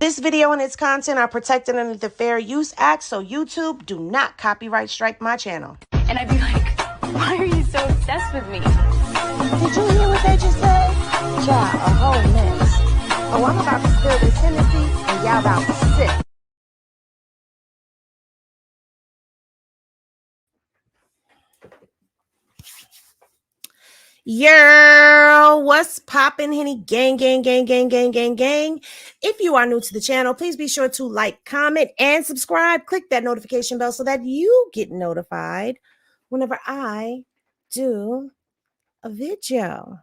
This video and its content are protected under the Fair Use Act, so YouTube, do not copyright strike my channel. And I'd be like, why are you so obsessed with me? Did you hear what they just said? Child, a whole mess. Oh, I'm about to spill this Hennessy, and y'all about to sit. Yo, what's poppin', Henny? Gang. If you are new to the channel, please be sure to like, comment, and subscribe. Click that notification bell so that you get notified whenever I do a video.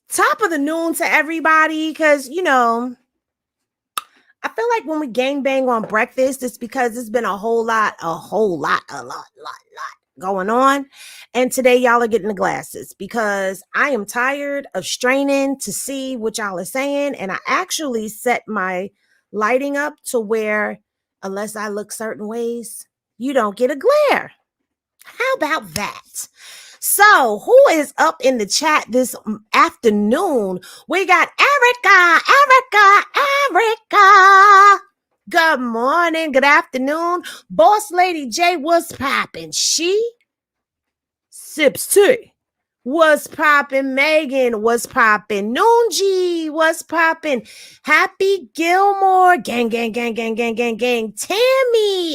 Top of the noon to everybody, because, you know, I feel like when we gangbang on breakfast, it's because it's been a lot going on. And today y'all are getting the glasses because I am tired of straining to see what y'all are saying. And I actually set my lighting up to where, unless I look certain ways, you don't get a glare. How about that? So, who is up in the chat this afternoon? We got Erica. Good morning, good afternoon. Boss Lady J, what's poppin'? She sips tea. What's poppin'? Megan, what's poppin'? Noonji, what's poppin'? Happy Gilmore, gang. Tammy,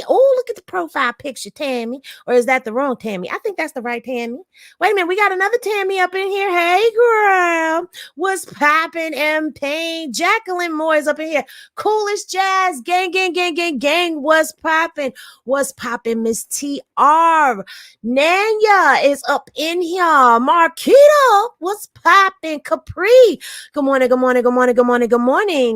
oh, look at the profile picture, Tammy. Or is that the wrong Tammy? I think that's the right Tammy. Wait a minute, we got another Tammy up in here. Hey, girl, what's poppin'? M Payne, Jacqueline Moore is up in here. Coolest Jazz, gang. What's poppin'? What's poppin'? Miss TR, Nanya is up in here. Marquita, what's poppin'? Capri, good morning.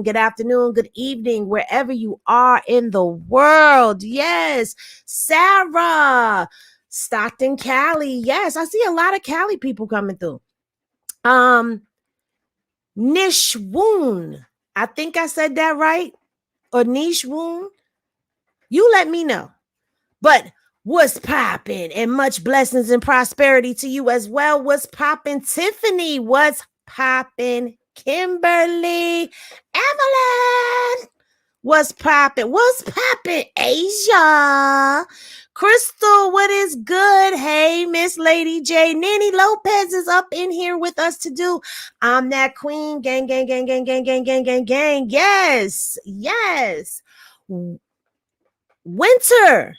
Good afternoon, good evening, wherever you are in the world. Yes, Sarah, Stockton, Cali. Yes, I see a lot of Cali people coming through. Nishwoon, I think I said that right, or Nishwoon. You let me know. But what's poppin'? And much blessings and prosperity to you as well. What's poppin'? Tiffany, what's poppin'? Kimberly, Evelyn, what's poppin'? Asia, Crystal, what is good? Hey, Miss Lady J. Nanny Lopez is up in here with us to do I'm That Queen. Gang. Yes. Winter,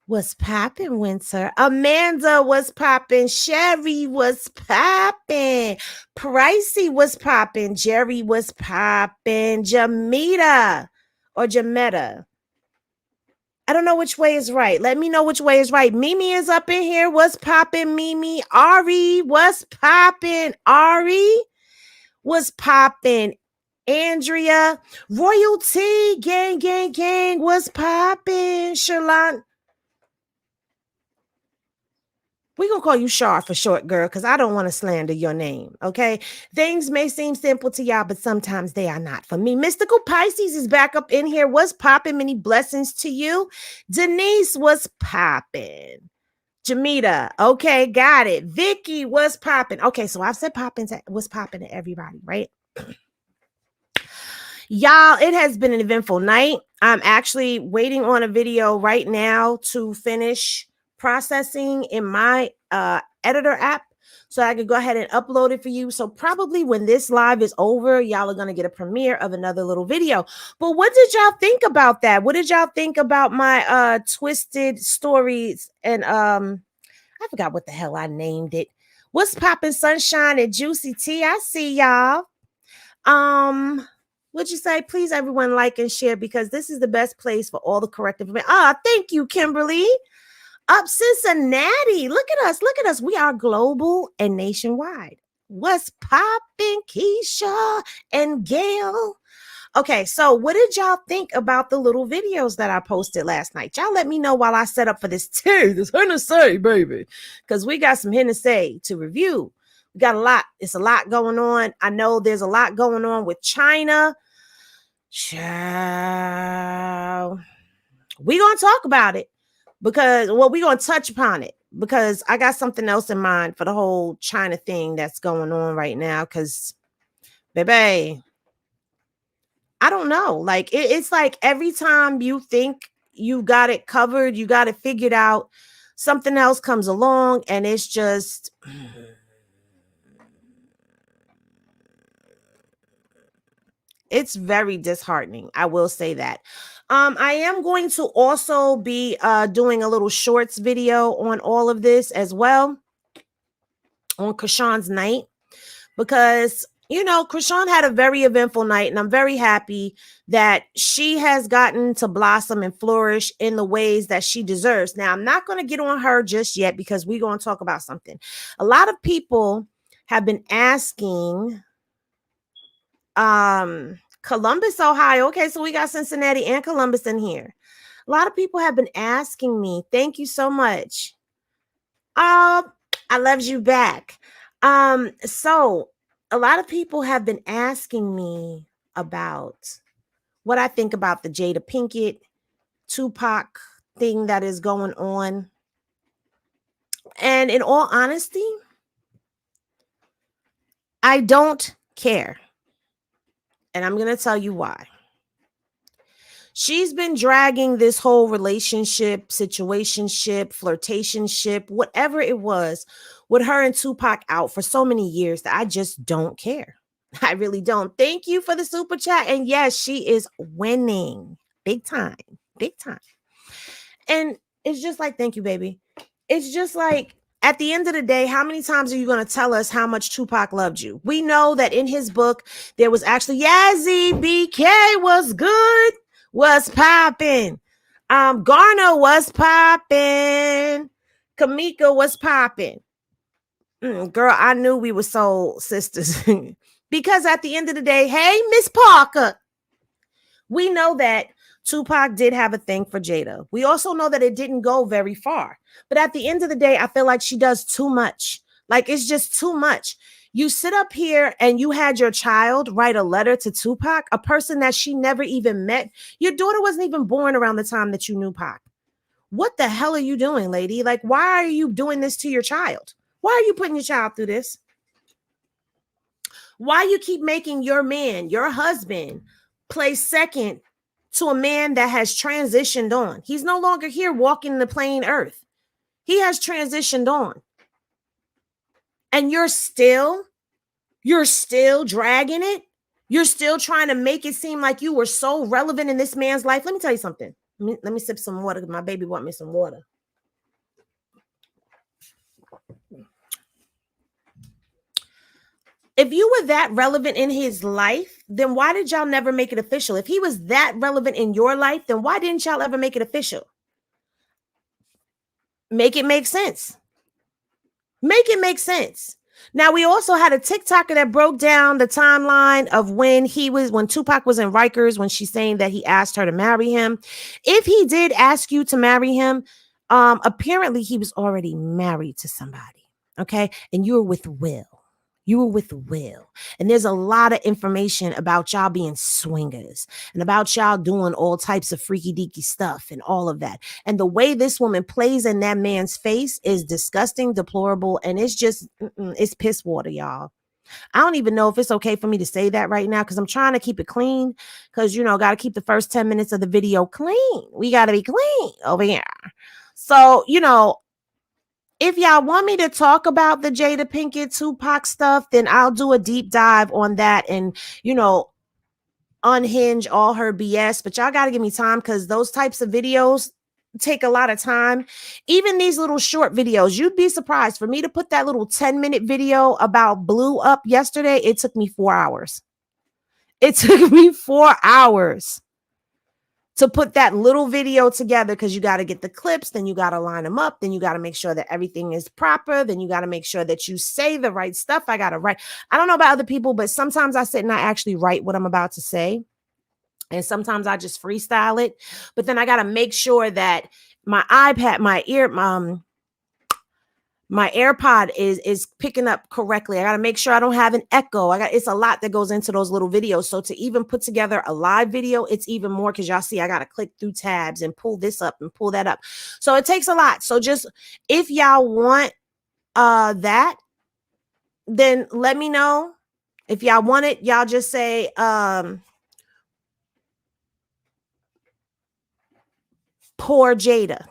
what's poppin', Winter? Amanda, what's poppin'? Sherry, what's poppin'? Pricey, what's poppin'? Jerry, what's poppin'? Jameta or Jametta. I don't know which way is right. Let me know which way is right. Mimi is up in here. What's poppin', Mimi? Ari, what's poppin'? Ari, what's poppin'? Andrea, Royalty, gang. What's poppin'? Shalon. We're going to call you Shar for short, girl, because I don't want to slander your name, okay? Things may seem simple to y'all, but sometimes they are not. For me, Mystical Pisces is back up in here. What's poppin'? Many blessings to you. Denise, what's poppin'? Jamita, okay, got it. Vicky, what's poppin'? Okay, so I've said what's poppin' to everybody, right? Y'all, it has been an eventful night. I'm actually waiting on a video right now to finish processing in my editor app so I can go ahead and upload it for you. So probably when this live is over, y'all are going to get a premiere of another little video. But what did y'all think about that? What did y'all think about my twisted stories? And I forgot what the hell I named it. What's poppin', Sunshine and Juicy Tea? I see y'all. What'd you say? Please, everyone, like and share because this is the best place for all the correct information. Thank you, Kimberly. Up Cincinnati. Look at us. We are global and nationwide. What's poppin', Keisha and Gail? Okay, so what did y'all think about the little videos that I posted last night? Y'all let me know while I set up for this tea, this Hennessy, baby, because we got some Hennessy to review. We got a lot. It's a lot going on. I know there's a lot going on with China. Child. We're going to talk about it because, we're going to touch upon it because I got something else in mind for the whole China thing that's going on right now because, baby, I don't know. Like it's like every time you think you got it covered, you got it figured out, something else comes along and it's just it's very disheartening. I will say that. I am going to also be doing a little shorts video on all of this as well on Chrisean's night because Chrisean had a very eventful night, and I'm very happy that she has gotten to blossom and flourish in the ways that she deserves. Now, I'm not going to get on her just yet because we're going to talk about something. A lot of people have been asking Columbus, Ohio. Okay, so we got Cincinnati and Columbus in here. A lot of people have been asking me. Thank you so much. I loved you back. So a lot of people have been asking me about what I think about the Jada Pinkett Tupac thing that is going on. And in all honesty, I don't care. And I'm going to tell you why. She's been dragging this whole relationship, situationship, flirtationship, whatever it was, with her and Tupac out for so many years that I just don't care. I really don't. Thank you for the super chat. And yes, she is winning big time, big time. And it's just like, thank you, baby. It's just like, at the end of the day, how many times are you going to tell us how much Tupac loved you? We know that in his book, there was actually Yazzie BK was good, was popping. Garner was popping. Kamika was popping. Girl, I knew we were soul sisters. Because at the end of the day, hey, Miss Parker, we know that Tupac did have a thing for Jada. We also know that it didn't go very far. But at the end of the day, I feel like she does too much. Like, it's just too much. You sit up here and you had your child write a letter to Tupac, a person that she never even met. Your daughter wasn't even born around the time that you knew Pac. What the hell are you doing, lady? Like, why are you doing this to your child? Why are you putting your child through this? Why you keep making your man, your husband, play second to a man that has transitioned on? He's no longer here walking the plain earth. He has transitioned on. And you're still dragging it. You're still trying to make it seem like you were so relevant in this man's life. Let me tell you something. Let me sip some water because my baby want me some water. If you were that relevant in his life, then why did y'all never make it official? If he was that relevant in your life, then why didn't y'all ever make it official? Make it make sense. Make it make sense. Now, we also had a TikToker that broke down the timeline of when Tupac was in Rikers, when she's saying that he asked her to marry him. If he did ask you to marry him, apparently he was already married to somebody. Okay. And you were with Will. And there's a lot of information about y'all being swingers and about y'all doing all types of freaky deaky stuff and all of that. And the way this woman plays in that man's face is disgusting, deplorable, and it's just, it's piss water, y'all. I don't even know if it's okay for me to say that right now because I'm trying to keep it clean because, got to keep the first 10 minutes of the video clean. We got to be clean over here. So, if y'all want me to talk about the Jada Pinkett Tupac stuff, then I'll do a deep dive on that and, unhinge all her BS. But y'all got to give me time because those types of videos take a lot of time. Even these little short videos, you'd be surprised. For me to put that little 10-minute video about Blue up yesterday, it took me 4 hours. It took me 4 hours to put that little video together because you got to get the clips, then you got to line them up, then you got to make sure that everything is proper, then you got to make sure that you say the right stuff. I got to write. I don't know about other people, but sometimes I sit and I actually write what I'm about to say. And sometimes I just freestyle it. But then I got to make sure that my iPad, my AirPod is picking up correctly. I got to make sure I don't have an echo. It's a lot that goes into those little videos. So to even put together a live video, it's even more because y'all see I got to click through tabs and pull this up and pull that up. So it takes a lot. So just if y'all want that, then let me know. If y'all want it, y'all just say Poor Jada.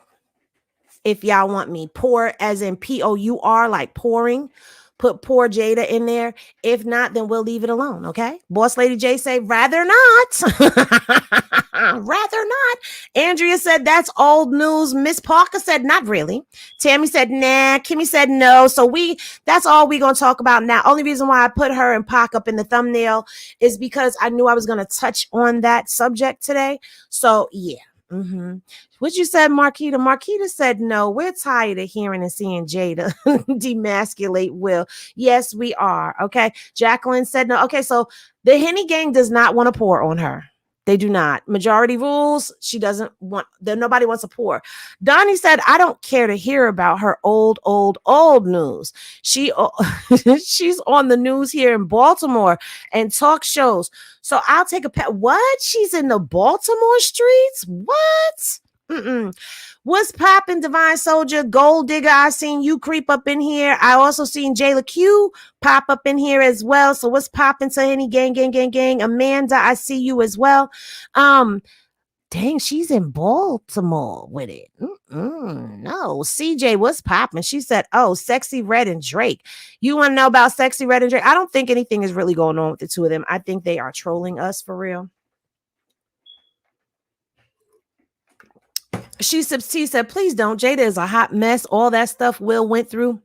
If y'all want me, pour as in Pour, like pouring. Put poor Jada in there. If not, then we'll leave it alone. Okay. Boss Lady J say, rather not. Rather not. Andrea said, that's old news. Miss Parker said, not really. Tammy said, nah. Kimmy said, no. So that's all we're going to talk about now. Only reason why I put her and Pac up in the thumbnail is because I knew I was going to touch on that subject today. So yeah. Mm-hmm. What you said, Marquita? Marquita said, no, we're tired of hearing and seeing Jada demasculate Will. Yes, we are. Okay. Jacqueline said, no. Okay. So the Henny gang does not want to pour on her. They do not. Majority rules. She doesn't want, nobody wants to pour. Donnie said, I don't care to hear about her old news. She's on the news here in Baltimore and talk shows. So I'll take a pet. What? She's in the Baltimore streets? What? Mm-mm. What's poppin', Divine Soldier, Gold Digger? I seen you creep up in here. I also seen Jayla Q pop up in here as well. So what's poppin', Tahini gang? Amanda, I see you as well. Dang, she's in Baltimore with it. No, CJ, what's poppin'? She said, oh, Sexy Red and Drake. You want to know about Sexy Red and Drake? I don't think anything is really going on with the two of them. I think they are trolling us for real. She said, please don't. Jada is a hot mess. All that stuff Will went through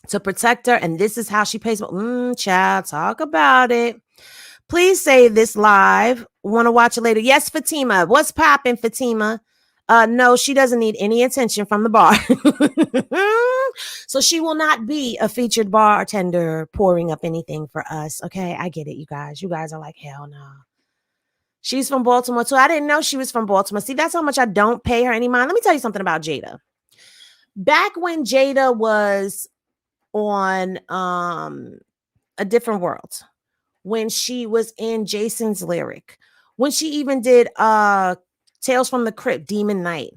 to protect her. And this is how she pays. Child, talk about it. Please say this live. Want to watch it later? Yes, Fatima. What's popping, Fatima? No, she doesn't need any attention from the bar. So she will not be a featured bartender pouring up anything for us. Okay, I get it, you guys. You guys are like, hell no. She's from Baltimore too. I didn't know she was from Baltimore. See, that's how much I don't pay her any mind. Let me tell you something about Jada. Back when Jada was on A Different World, when she was in Jason's Lyric, when she even did Tales from the Crypt, Demon Night,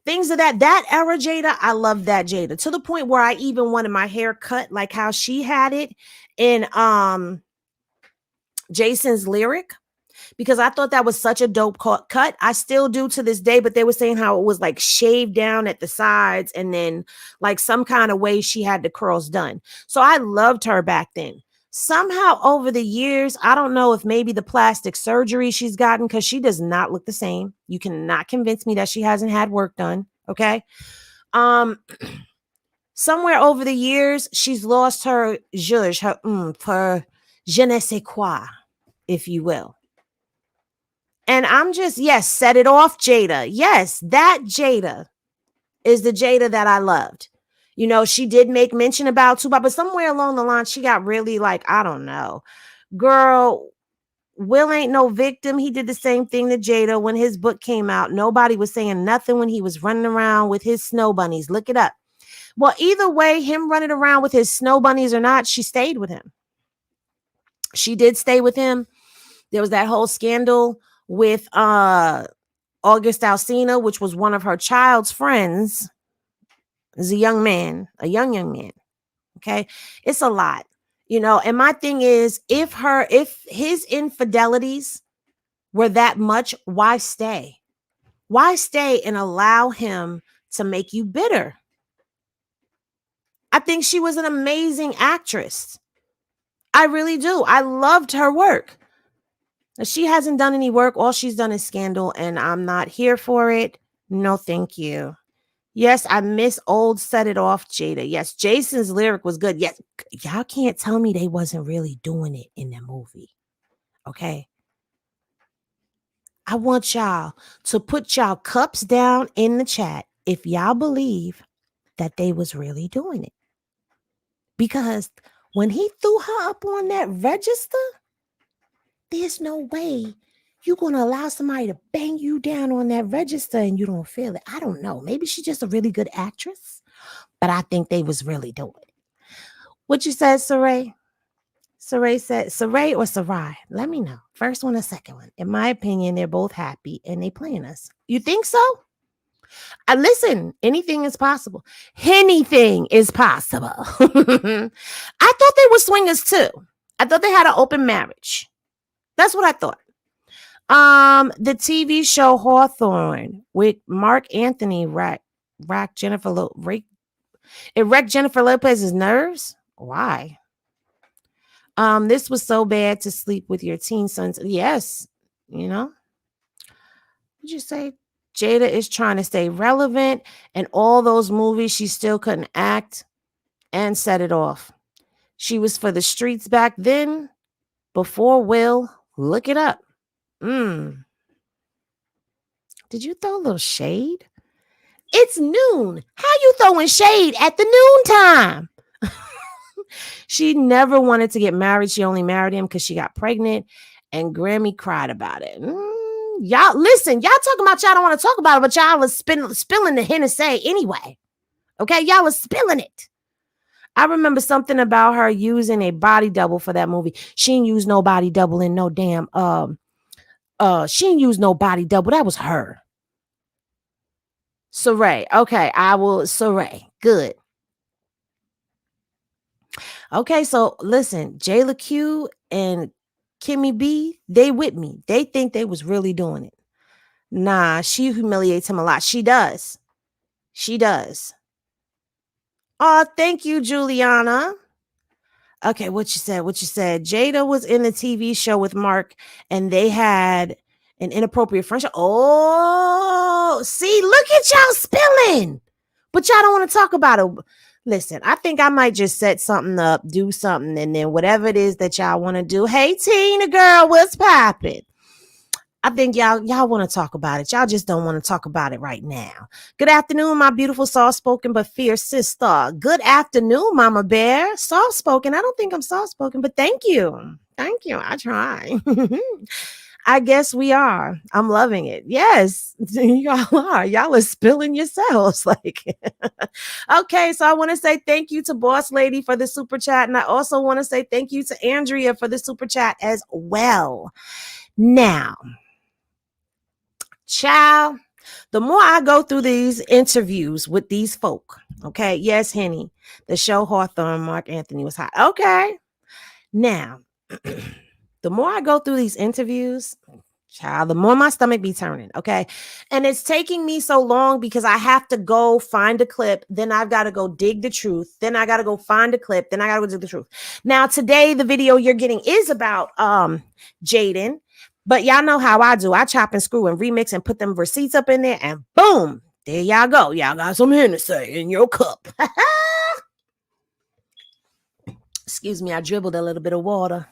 things of that era Jada, I love that Jada, to the point where I even wanted my hair cut like how she had it in Jason's Lyric, because I thought that was such a dope cut. I still do to this day, but they were saying how it was like shaved down at the sides and then like some kind of way she had the curls done. So I loved her back then. Somehow over the years, I don't know if maybe the plastic surgery she's gotten, because she does not look the same. You cannot convince me that she hasn't had work done. Okay. Somewhere over the years, she's lost her zhuzh, her je ne sais quoi, if you will. And I'm just, yes, set it off, Jada. Yes, that Jada is the Jada that I loved. You know, she did make mention about Tupac, but somewhere along the line, she got really like, I don't know. Girl, Will ain't no victim. He did the same thing to Jada when his book came out. Nobody was saying nothing when he was running around with his snow bunnies. Look it up. Well, either way, him running around with his snow bunnies or not, she stayed with him. She did stay with him. There was that whole scandal with August Alsina, which was one of her child's friends. As a young man, young man. Okay. It's a lot, you know. And my thing is, if his infidelities were that much, why stay? Why stay and allow him to make you bitter? I think she was an amazing actress. I really do. I loved her work. She hasn't done any work. All she's done is scandal, and I'm not here for it. No, thank you. Yes, I miss old Set It Off, Jada. Yes, Jason's Lyric was good. Yes, y'all can't tell me they wasn't really doing it in the movie. Okay. I want y'all to put y'all cups down in the chat if y'all believe that they was really doing it. Because when he threw her up on that register, there's no way you're going to allow somebody to bang you down on that register and you don't feel it. I don't know. Maybe she's just a really good actress, but I think they was really doing it. What you said, Saray? Saray said, Saray or Sarai? Let me know. First one or second one. In my opinion, they're both happy and they playing us. You think so? Listen, anything is possible. Anything is possible. I thought they were swingers too. I thought they had an open marriage. That's what I thought. The TV show Hawthorne with Mark Anthony racked it wrecked Jennifer Lopez's nerves. Why? This was so bad to sleep with your teen sons. Yes, you know. Would you say Jada is trying to stay relevant, and all those movies she still couldn't act and set it off. She was for the streets back then. Before Will, look it up. Did you throw a little shade? It's noon. How you throwing shade at the noon time? She never wanted to get married. She only married him because she got pregnant, and Grammy cried about it. Y'all, listen, y'all talking about y'all don't want to talk about it, but y'all was spilling the Hennessy anyway. Okay, y'all was spilling it. I remember something about her using a body double for that movie. She didn't use no body double in no damn she didn't use no body double. That was her. Saray. Okay, I will Saray. Good. Okay, so listen, Jayla Q and Kimmy B, they with me. They think they was really doing it. Nah, she humiliates him a lot. She does. She does. Oh, thank you, Juliana. Okay, what you said. Jada was in the TV show with Mark, and they had an inappropriate friendship. Oh, see, look at y'all spilling. But y'all don't want to talk about it. Listen, I think I might just set something up, do something, and then whatever it is that y'all want to do. Hey, Tina girl, what's poppin'? I think y'all want to talk about it. Y'all just don't want to talk about it right now. Good afternoon, my beautiful soft-spoken but fierce sister. Good afternoon, Mama Bear. Soft-spoken. I don't think I'm soft-spoken, but thank you. Thank you. I try. I guess we are. I'm loving it. Yes, y'all are. Y'all are spilling yourselves. Like, okay. So I want to say thank you to Boss Lady for the super chat. And I also want to say thank you to Andrea for the super chat as well. Now, child, the more I go through these interviews with these folk, okay, yes, Henny, the show Hawthorne, Mark Anthony was hot. Okay. Now, the more I go through these interviews, child, the more my stomach be turning, okay? And it's taking me so long because I have to go find a clip, then I've got to go dig the truth, then I got to go find a clip, then I got to go dig the truth. Now, today, the video you're getting is about Jaidyn. But y'all know how I do. I chop and screw and remix and put them receipts up in there, and boom, there y'all go. Y'all got some Hennessy in your cup. Excuse me, I dribbled a little bit of water.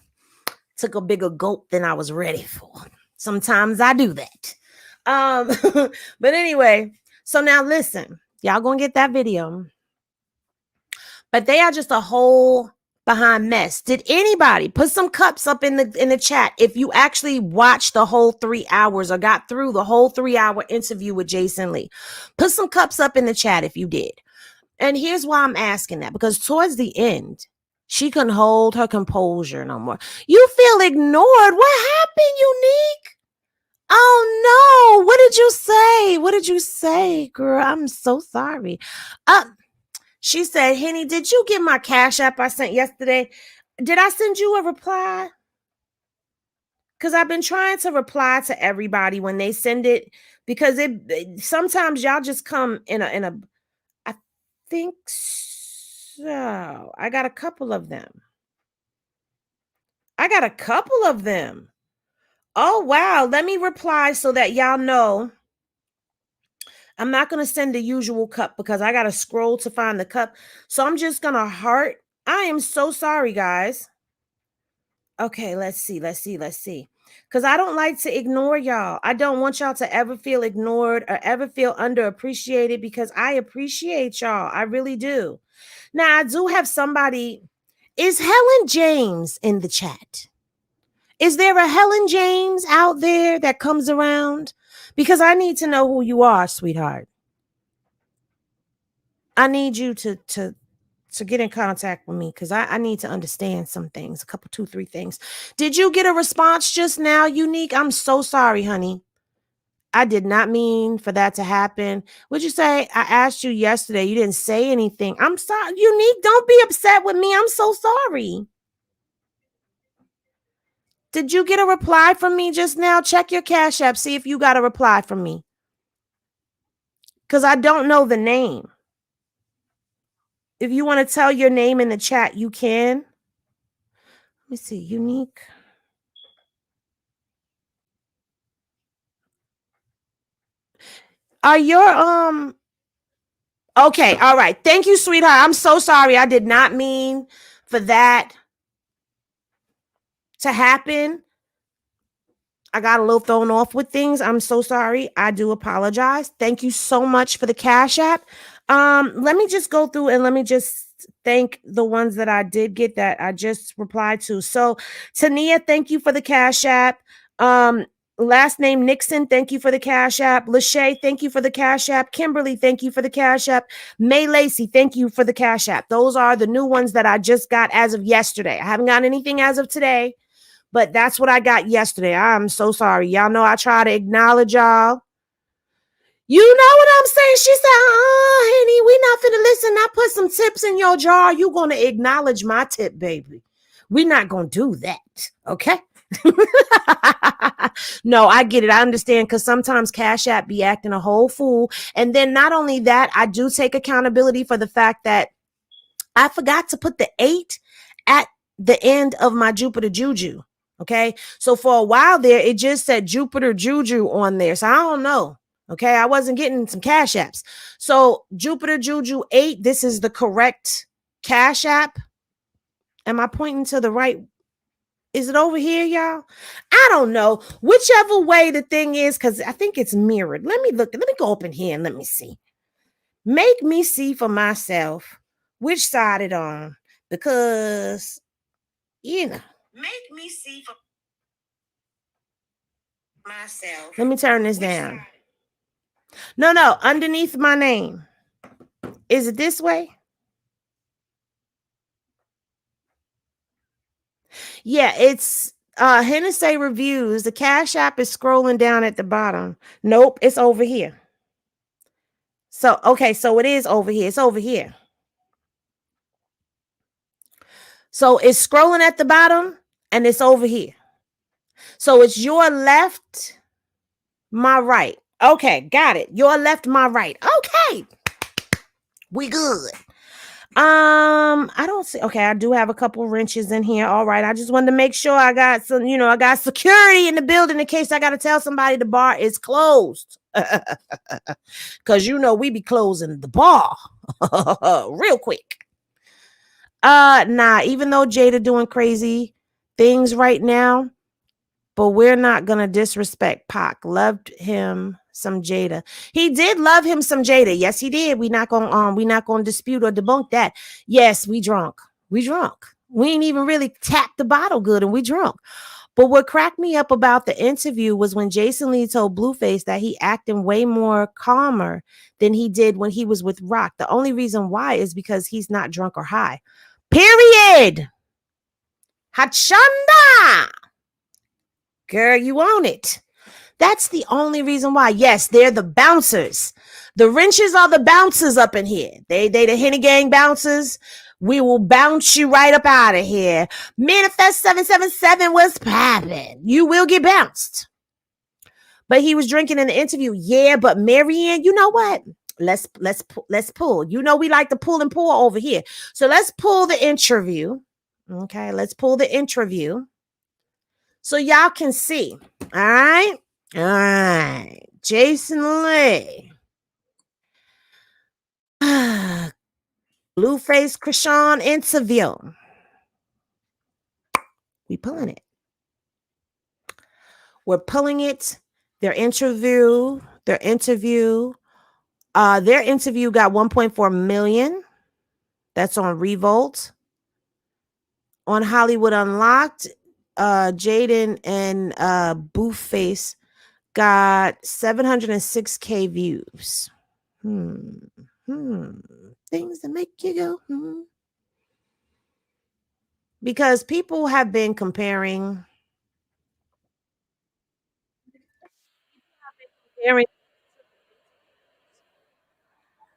Took a bigger gulp than I was ready for. Sometimes I do that. But anyway, so now listen, y'all gonna get that video. But they are just a whole behind mess. Did anybody put some cups up in the chat if you actually watched the whole 3 hours or got through the whole 3-hour interview with Jason Lee? Put some cups up in the chat if you did. And here's why I'm asking that, because towards the end, she couldn't hold her composure no more. You feel ignored. What happened, Unique? Oh no. What did you say? What did you say, girl? I'm so sorry. She said, Henny, did you get my Cash App I sent yesterday? Did I send you a reply? Because I've been trying to reply to everybody when they send it, because it sometimes y'all just come in a I think so. I got a couple of them. Oh, wow. Let me reply so that y'all know. I'm not going to send the usual cup because I got to scroll to find the cup. So I'm just going to heart. I am so sorry, guys. Okay, let's see. Because I don't like to ignore y'all. I don't want y'all to ever feel ignored or ever feel underappreciated, because I appreciate y'all. I really do. Now, I do have somebody. Is Helen James in the chat? Is there a Helen James out there that comes around? Because I need to know who you are, sweetheart. I need you to get in contact with me, because I need to understand some things, a couple, 2, 3 things. Did you get a response just now, Unique? I'm so sorry, honey. I did not mean for that to happen. What'd you say? I asked you yesterday. You didn't say anything. I'm sorry, Unique. Don't be upset with me. I'm so sorry. Did you get a reply from me just now? Check your Cash App. See if you got a reply from me. Because I don't know the name. If you want to tell your name in the chat, you can. Let me see. Unique. Are your okay, all right. Thank you, sweetheart. I'm so sorry. I did not mean for that to happen. I got a little thrown off with things. I'm so sorry. I do apologize. Thank you so much for the Cash App. Let me just go through and let me just thank the ones that I did get that I just replied to. So, Tania, thank you for the Cash App. Last name Nixon, thank you for the Cash App. Lachey, thank you for the Cash App. Kimberly, thank you for the Cash App. May Lacey, thank you for the Cash App. Those are the new ones that I just got as of yesterday. I haven't got anything as of today. But that's what I got yesterday. I'm so sorry. Y'all know I try to acknowledge y'all. You know what I'm saying? She said, honey, we not finna listen. I put some tips in your jar. You gonna acknowledge my tip, baby. We not gonna do that. Okay? No, I get it. I understand because sometimes Cash App be acting a whole fool. And then not only that, I do take accountability for the fact that I forgot to put the 8 at the end of my Jupiter Juju. Okay. So for a while there, it just said Jupiter Juju on there. So I don't know. Okay. I wasn't getting some Cash Apps. So Jupiter Juju 8, this is the correct Cash App. Am I pointing to the right? Is it over here, y'all? I don't know. Whichever way the thing is, because I think it's mirrored. Let me look. Let me go up in here and let me see. Make me see for myself which side it on. Because, you know. Make me see for myself. Let me turn this down. No, underneath my name. Is it this way? Yeah, it's Hennessy Reviews. The Cash App is scrolling down at the bottom. Nope, it's over here. So, okay, so it is over here. It's over here. So it's scrolling at the bottom and it's over here. So it's your left, my right. Okay, got it. Your left, my right. Okay. We good. I don't see. Okay, I do have a couple wrenches in here. All right. I just wanted to make sure I got some, I got security in the building in case I got to tell somebody the bar is closed. Cause we be closing the bar real quick. Nah, even though Jada doing crazy things right now, but we're not gonna disrespect Pac. Loved him some Jada. He did love him some Jada. Yes, he did. We not gonna dispute or debunk that. Yes, we drunk. We drunk. We ain't even really tapped the bottle good and we drunk. But what cracked me up about the interview was when Jason Lee told Blueface that he acting way more calmer than he did when he was with Rock. The only reason why is because he's not drunk or high. Period. Hachanda. Girl, you own it. That's the only reason why. Yes, they're the bouncers. The wrenches are the bouncers up in here. They the Henny Gang bouncers. We will bounce you right up out of here. Manifest 777 was popping. You will get bounced. But he was drinking in the interview. Yeah, but Marianne, you know what? Let's pull. We like to pull and pull over here. So let's pull the interview. Okay, let's pull the interview. So y'all can see. All right. All right. Jason Lee. Blueface Chrisean interview. We pulling it. We're pulling it. Their interview got 1.4 million. That's on Revolt. On Hollywood Unlocked, Jaidyn and Blueface got 706K views. Things that make you go, Because people have been comparing.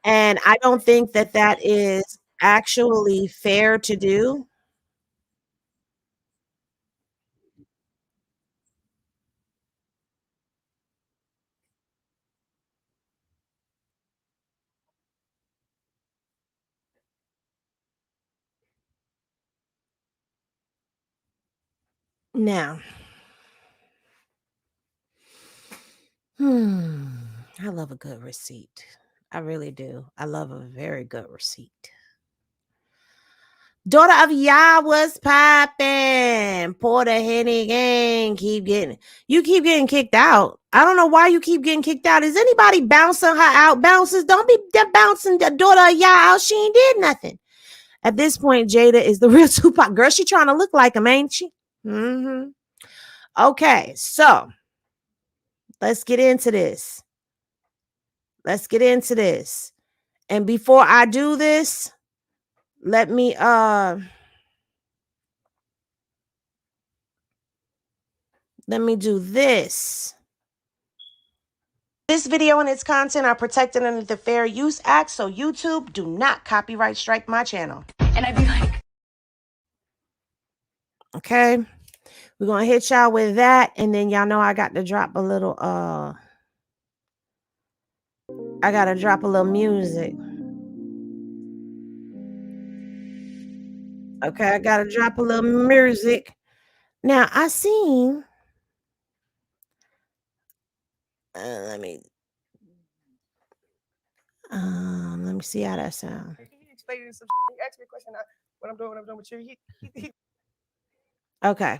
And I don't think that is actually fair to do. Now, I love a good receipt. I really do. I love a very good receipt. Daughter of Yah was popping. Porter Henny gang. Keep getting kicked out. I don't know why you keep getting kicked out. Is anybody bouncing her out? Bounces. Don't be bouncing the daughter of Yah out. She ain't did nothing. At this point, Jada is the real Tupac. Girl, she trying to look like him, ain't she? Mm-hmm. Okay, so let's get into this. And before I do this, let me do this. This video and its content are protected under the Fair Use Act, so YouTube, do not copyright strike my channel. And I'd be like, Okay, we're gonna hit y'all with that, and then y'all know I got to drop a little music. Okay, I gotta drop a little music. Now I seen let me see how that sounds. He explained some. He asked me a question. What I'm doing with you. He Okay.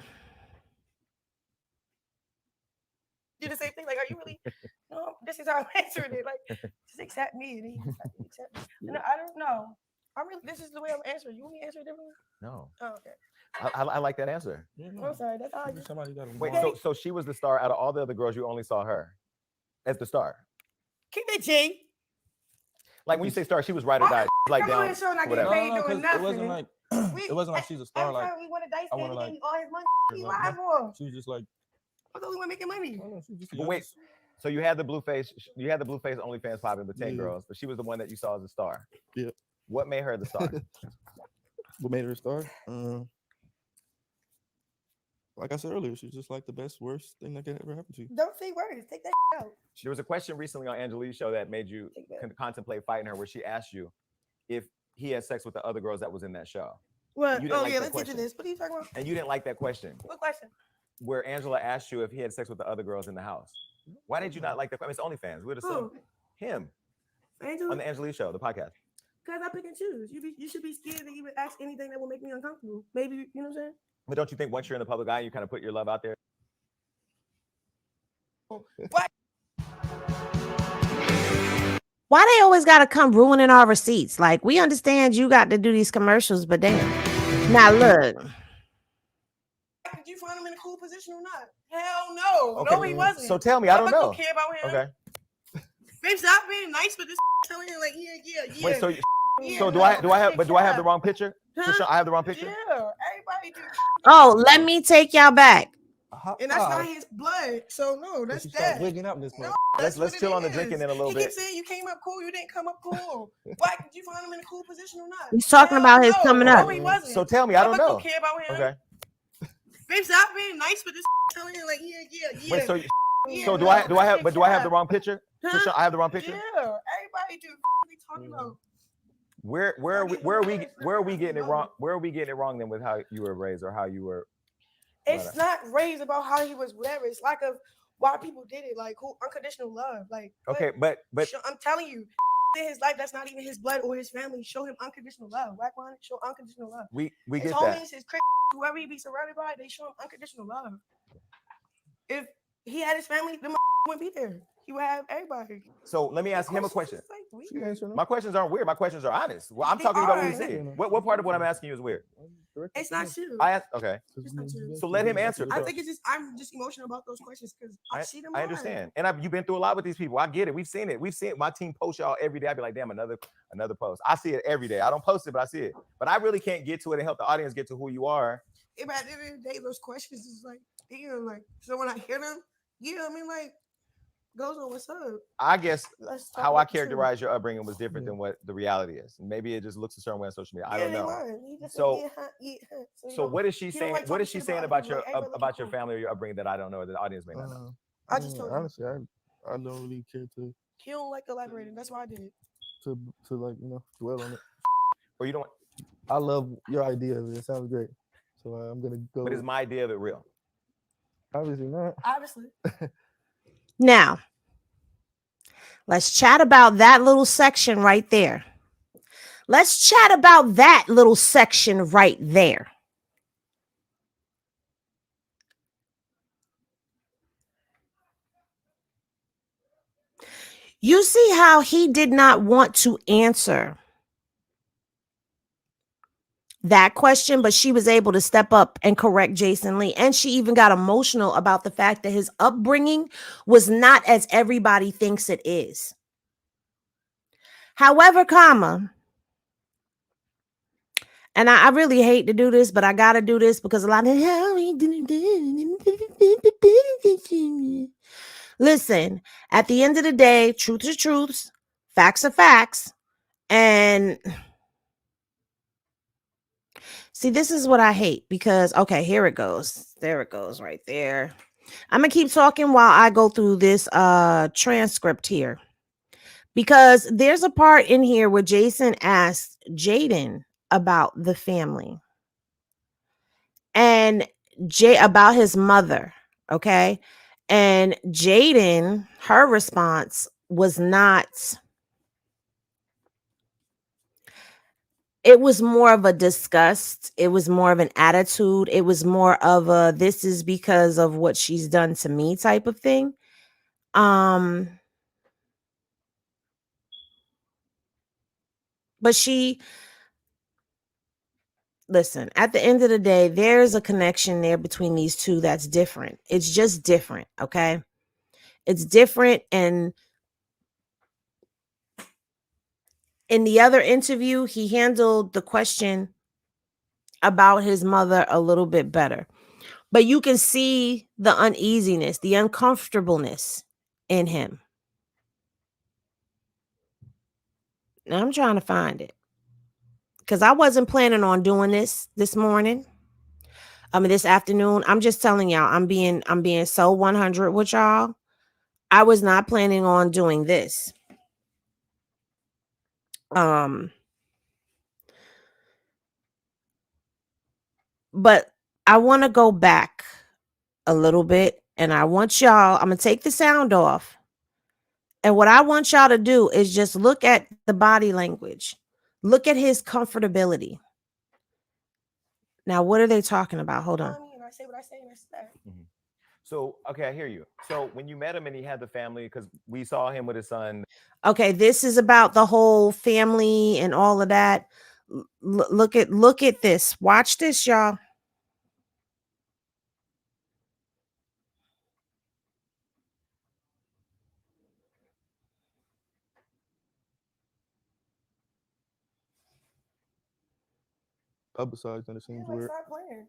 did the same thing. Like, are you really? No, this is how I'm answering it. Like, just accept me. And he accept me. No, I don't know. This is the way I'm answering. You want me to answer it differently? No. Oh, okay. I like that answer. I'm sorry. That's how I just. Wait, so she was the star out of all the other girls. You only saw her as the star. Keep it G. Like when you say star, she was right or die. Like down. Whatever. It wasn't like it wasn't like she's a star. Like we wanted dice. I wanna, He like, gave me all his money. He like, lied for him. she was just like. I thought we were making money. But wait, so you had the Blueface. You had the Blueface OnlyFans popping with 10 girls, but she was the one that you saw as a star. Yeah. What made her the star? What made her a star? Like I said earlier, she's just like the best, worst thing that could ever happen to you. Don't say words. Take that out. There was a question recently on Angelique's show that made you contemplate fighting her, where she asked you if he had sex with the other girls that was in that show. What? You didn't like that let's get to question. this. What are you talking about? And you didn't like that question. What question? Where Angela asked you if he had sex with the other girls in the house. Why did you not like that? I mean, it's OnlyFans. We'd assume him Angela? on the Angelique show, the podcast. Because I pick and choose. You should be scared to even ask anything that will make me uncomfortable. Maybe, you know what I'm saying? But don't you think once you're in the public eye, you kind of put your love out there? What? Why they always gotta come ruining our receipts? Like, we understand you got to do these commercials, but damn. Now look. Did you find him in a cool position or not? Hell no. Okay. No, he wasn't. So tell me, I don't know. Don't care about him. Okay. Babe, stop being nice with this telling him like, yeah. Wait, so do I have the wrong picture? Huh? I have the wrong picture? Yeah, everybody do. Oh, let me take y'all back. And that's not his blood. So no, that's that. Wigging up this point. Let's chill on the drinking in a little He bit. keeps saying you came up cool, you didn't come up cool. Why did you find him in a cool position or not? He's talking about his coming up. No, he wasn't. So tell me, I don't know. Don't care about him. Okay. Babe, stop being nice with this telling him like, yeah. Wait, Yeah, so do no, I have the wrong picture? Huh? I have the wrong picture? Yeah, everybody do. What are you talking about? Where are we getting it wrong? Where are we getting it wrong then with how you were raised or how you were? It's not raised about how he was whatever. It's like of why people did it, like who unconditional love. Like Okay, but I'm telling you, in his life, that's not even his blood or his family. Show him unconditional love. Whack one, show unconditional love. we His get homies, that. his whoever he be surrounded by, they show him unconditional love. If he had his family, then wouldn't be there. He would have everybody. So let me ask him a question. It's like weird. My questions aren't weird. My questions are honest. Well, I'm They talking about what are. he's saying. What part of what I'm asking you is weird? It's not true. I asked. Okay. It's not true. So let him answer. I think it's just I'm just emotional about those questions because I see them. I understand, and you've been through a lot with these people. I get it. We've seen it. My team post y'all every day. I be like, damn, another post. I see it every day. I don't post it, but I see it. But I really can't get to it and help the audience get to who you are. Yeah, but at the end of the day, those questions is like, damn, like so when I hear them, I mean, like, goes on, what's up? I guess Let's talk how I about the truth. characterize your upbringing was different than what the reality is. Maybe it just looks a certain way on social media. I don't they know. lying. He just So- said, you So don't- what is she you don't saying? like What is talking she shit saying about about him, like, your everybody family or your upbringing that I don't know, that the audience may not know? I just told you. Honestly, I don't really care to He don't like elaborating. That's why I did it. like dwell on it. Or you don't? I love your idea of it. It sounds great. So I'm gonna go. But is my idea of it real? Obviously not. Obviously. Now, let's chat about that little section right there. Let's chat about that little section right there. You see how he did not want to answer that question, but she was able to step up and correct Jason Lee. And she even got emotional about the fact that his upbringing was not as everybody thinks it is. However, and I really hate to do this, but I got to do this because a lot of listen, at the end of the day, truth is truths, facts are facts. And see, this is what I hate because, okay, here it goes. There it goes right there. I'm going to keep talking while I go through this transcript here. Because there's a part in here where Jason asked Jaidyn about the family. And about his mother, okay? And Jaidyn, her response was not, it was more of a disgust. It was more of an attitude. It was more of a, this is because of what she's done to me type of thing. But listen, at the end of the day, there's a connection there between these two that's different. It's just different, okay? It's different. And in the other interview, he handled the question about his mother a little bit better. But you can see the uneasiness, the uncomfortableness in him. Now I'm trying to find it because I wasn't planning on doing this morning. This afternoon. I'm just telling y'all, I'm being so 100 with y'all. I was not planning on doing this. But I want to go back a little bit, and I want y'all, I'm gonna take the sound off. And what I want y'all to do is just look at the body language. Look at his comfortability. Now, what are they talking about? Hold on. I say what I say, and that's that. Mm-hmm. So, okay, I hear you. So when you met him and he had the family, because we saw him with his son. Okay, this is about the whole family and all of that. Look at this. Watch this, y'all. Publicized and it seems weird. Stop playing.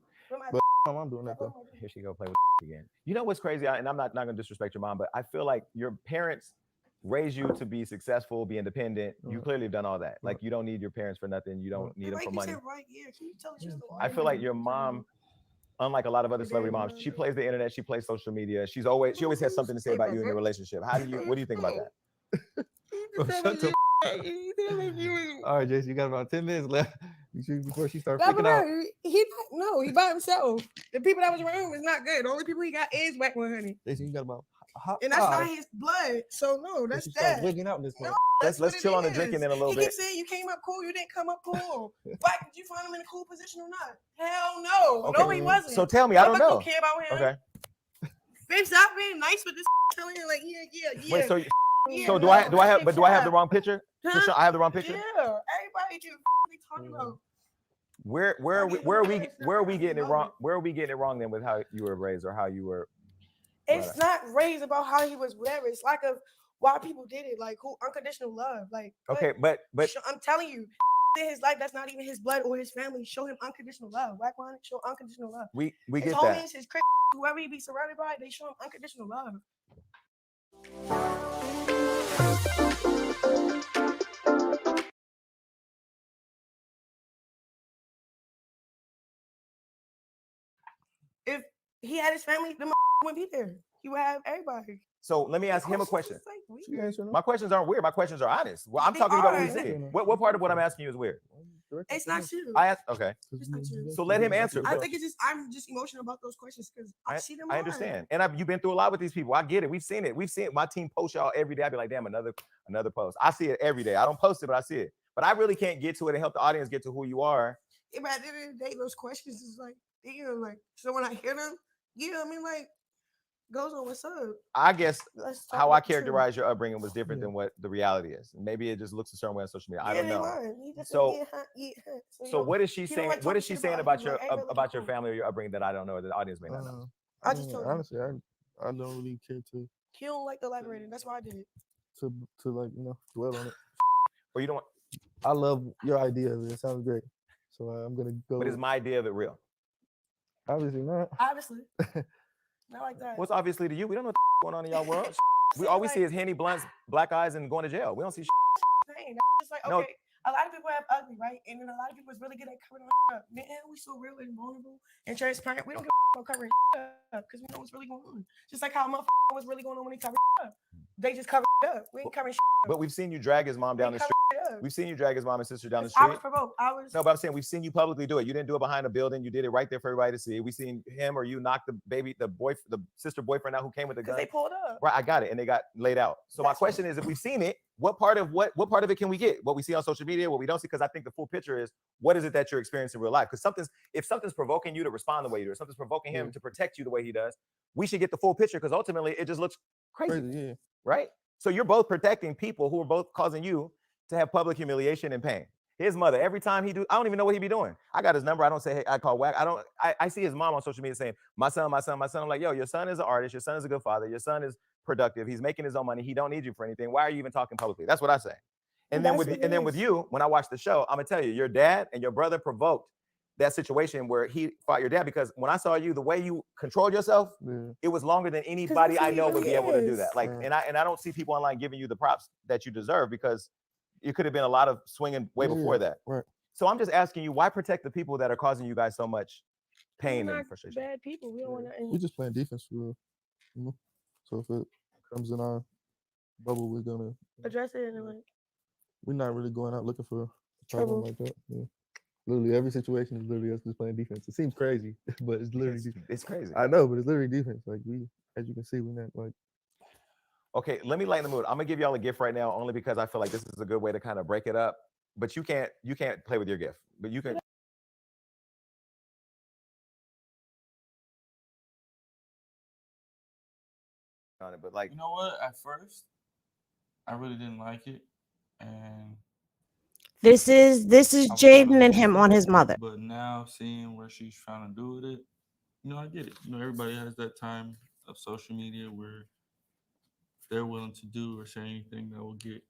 But I'm doing that though. Here she go play with again. You know what's crazy? And I'm not going to disrespect your mom, but I feel like your parents raised you to be successful, be independent. You clearly have done all that. Like you don't need your parents for nothing. You don't need them for money. Right, yeah. Can you tell us just I feel like your mom, unlike a lot of other celebrity moms, she plays the internet, she plays social media. She always has something to say about you and your relationship. What do you think about that? Shut the all right, Jason, you got about 10 minutes left before she starts freaking out. He by himself. The people that was around him is not good. The only people he got is Whack 100. Jason, you got about and that's not his blood. So no, that's that. Wigging out this point. Let's chill on the drinking in a little bit. He keeps saying you came up cool, you didn't come up cool. Whack, did you find him in a cool position or not? Hell no. Okay. No, he wasn't. So tell me, I don't know. Don't care about him. Okay. Babe, stop being nice with this telling him like yeah. Wait, so do I have the wrong picture? Huh? I have the wrong picture? Yeah. Everybody just talking about. Where are we getting it wrong? Where are we getting it wrong then with how you were raised or how you were? It's not raised about how he was whatever. It's like of why people did it, like who unconditional love. Like okay, but I'm telling you, in his life, that's not even his blood or his family. Show him unconditional love. Whack 100 show unconditional love. We his get homies, that. His whoever he be surrounded by, they show him unconditional love. If he had his family, the wouldn't be there. He would have everybody. So let me ask him a question. My questions aren't weird. My questions are honest. Well, I'm talking about what we see. What part of what I'm asking you is weird? direct It's to not him. you. I asked. Okay, It's not you. So let him answer. I think it's just I'm just emotional about those questions because I see them. I on. understand, and you've been through a lot with these people. I get it. We've seen it. We've seen it. My team post y'all every day. I be like, damn, another post. I see it every day. I don't post it, but I see it. But I really can't get to it and help the audience get to who you are. Yeah, but at the end of the day, those questions is like, damn, like so when I hear them, yeah, I mean, like, goes on, what's up? I guess Let's talk how I about the truth. characterize your upbringing was different than what the reality is. Maybe it just looks a certain way on social media. I don't Yeah, know. lying. He just So- said, yeah, huh. So what is she he don't saying? like What talking is she shit saying about about other people, like, hey, really family or your upbringing that I don't know, or the audience may not know? I just told you. honestly, I don't really care He don't like elaborating. That's why I did it. to like dwell on it. Or you don't want, I love your idea of it. It sounds great. So I'm gonna go. but is my idea of it real? Obviously not. Obviously. Not like that. What's obviously to you? We don't know what going on in y'all world. We all we see is Henny, blunts, black eyes, and going to jail. We don't see Saying. It's like, okay, No. a lot of people have ugly, right? And then a lot of people is really good at covering up. Man, we so real and vulnerable and transparent. We don't give a about covering up because we know what's really going on. Just like how a motherfucker was really going on when he covered up. They just covered up. We ain't covering up. But we've seen you drag his mom down the street. Up. We've seen you drag his mom and sister down the I street. was provoked. No, but I'm saying we've seen you publicly do it. You didn't do it behind a building. You did it right there for everybody to see. We seen him or you knock the sister boyfriend out who came with the gun. Because they pulled up. Right, I got it, and they got laid out. So my question is, if we've seen it, what part of it can we get? What we see on social media, what we don't see? Because I think the full picture is what is it that you're experiencing in real life? Because if something's provoking you to respond the way you do, if something's provoking him to protect you the way he does, we should get the full picture because ultimately it just looks crazy. Yeah. Right? So you're both protecting people who are both causing you to have public humiliation and pain. His mother, every time I don't even know what he be doing. I got his number. I don't say, hey, I call whack. I see his mom on social media saying, my son. I'm like, yo, your son is an artist. Your son is a good father. Your son is productive. He's making his own money. He don't need you for anything. Why are you even talking publicly? That's what I say. And then with you, when I watch the show, I'm gonna tell you, your dad and your brother provoked that situation where he fought your dad because when I saw you, the way you controlled yourself, it was longer than anybody I know would be able to do that. Like, and I don't see people online giving you the props that you deserve because it could have been a lot of swinging way before that. Right. So I'm just asking you, why protect the people that are causing you guys so much pain We're and not frustration? bad people. We don't want to. We're just playing defense for real. So if it comes in our bubble, we're gonna address it and like. We're not really going out looking for a Trouble. problem like that. Yeah. Literally every situation is literally us just playing defense. It seems crazy, but it's literally it's crazy. I know, but it's literally defense. Like as you can see, we're not like. Okay, let me lighten the mood. I'm gonna give y'all a gift right now, only because I feel like this is a good way to kind of break it up. But you can't play with your gift, but you can. On it, but like, you know what? At first, I really didn't like it, and This is Jaidyn and him on his mother. But now seeing where she's trying to do with it, I get it. Everybody has that time of social media where they're willing to do or say anything that will get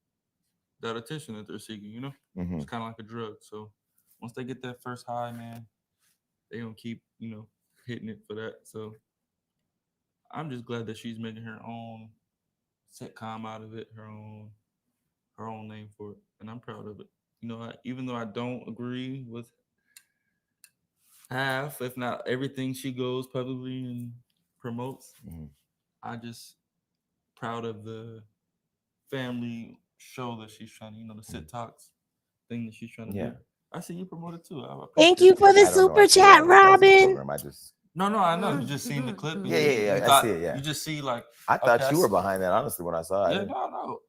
that attention that they're seeking. It's kind of like a drug. So once they get that first high, man, they gonna keep hitting it for that. So I'm just glad that she's making her own sitcom out of it, her own name for it, and I'm proud of it. Even though I don't agree with half, if not everything she goes publicly and promotes, I just proud of the family show that she's trying to, the sit talks thing that she's trying to do. I see you promote it too. Thank you for the super chat, Robin. No, I know. You just seen the clip. Yeah. I see it. Yeah. You just see like. I thought you were behind that. Honestly, when I saw it. Yeah, no.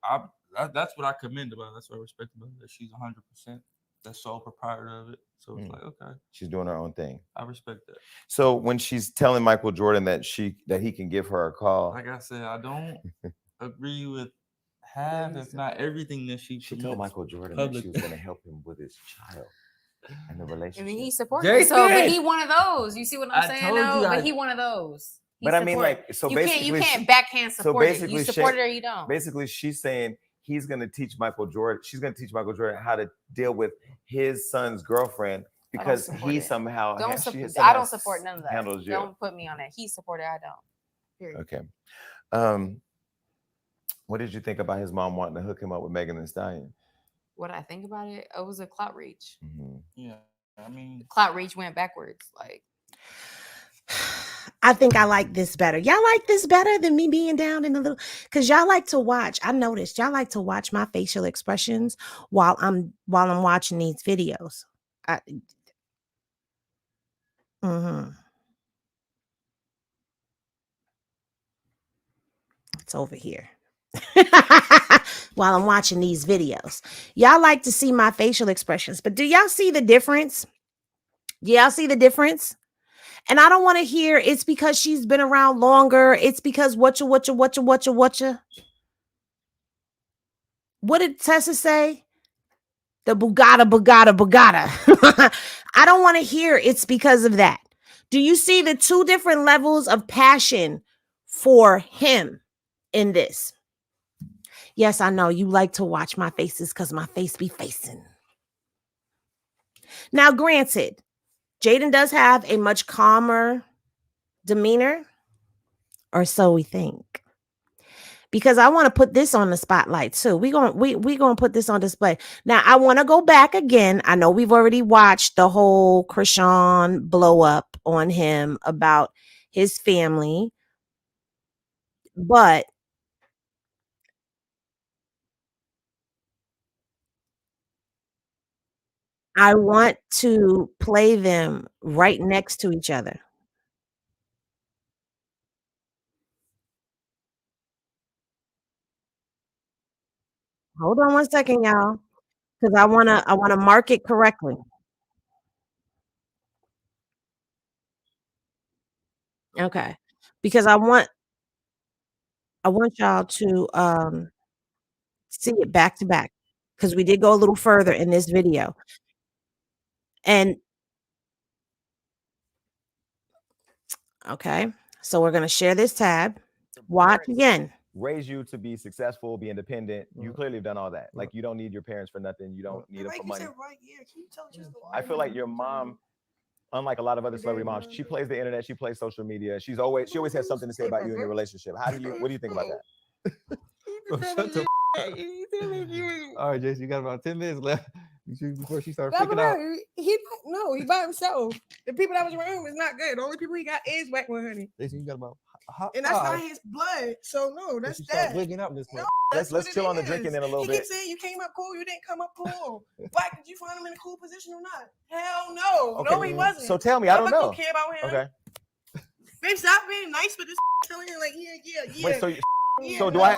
That's what I commend about it. That's what I respect about it. That she's 100% the sole proprietor of it. So it's like, okay, she's doing her own thing. I respect that. So when she's telling Michael Jordan that he can give her a call, like I said, I don't agree with half, if not everything that she told Michael Jordan that she was going to help him with his child and the relationship. I mean, he supports her. So, but he one of those. You see what I'm saying? No, but he one of those. But I mean, like, so basically, you can't backhand support it. You support it or you don't. Basically, she's saying he's going to teach Michael Jordan. She's going to teach Michael Jordan how to deal with his son's girlfriend because he somehow. I don't support none of that. Handles you. Don't put me on that. He supported. I don't. Period. Okay. What did you think about his mom wanting to hook him up with Megan Thee Stallion? What I think about it, it was a clout reach. Yeah, I mean, clout reach went backwards. Like, I think I like this better. Y'all like this better than me being down in a little, because y'all like to watch. I noticed y'all like to watch my facial expressions while I'm watching these videos. It's over here. While I'm watching these videos, y'all like to see my facial expressions, but do y'all see the difference? Y'all see the difference? And I don't want to hear it's because she's been around longer. It's because whatcha. What did Tessa say? The Bugatti. I don't want to hear it's because of that. Do you see the two different levels of passion for him in this? Yes, I know you like to watch my faces because my face be facing. Now, granted, Jaidyn does have a much calmer demeanor, or so we think. Because I want to put this on the spotlight too. We gonna put this on display. Now, I want to go back again. I know we've already watched the whole Chrisean blow up on him about his family, but I want to play them right next to each other. Hold on one second, y'all, because I wanna mark it correctly. Okay, because I want y'all to see it back to back because we did go a little further in this video. And okay, so we're gonna share this tab. Watch again. Raise you to be successful, be independent. You clearly have done all that. Like you don't need your parents for nothing. You don't need them for money. I feel like your mom, unlike a lot of other celebrity moms, she plays the internet, she plays social media. She always has something to say about you and your relationship. What do you think about that? Shut the all right, Jason, you got about 10 minutes left before she starts freaking out. He by himself. The people that was around him is not good. The only people he got is Whack 100. Jason, you got about and that's not his blood. So no, that's that. Wigging up this no, let's chill on the drinking in a little bit. He keeps saying you came up cool, you didn't come up cool. Black, did you find him in a cool position or not? Hell no. Okay. No, he wasn't. So tell me, I don't know. Care about him. Okay. Babe, stop being nice with this telling him like yeah. Wait, so do I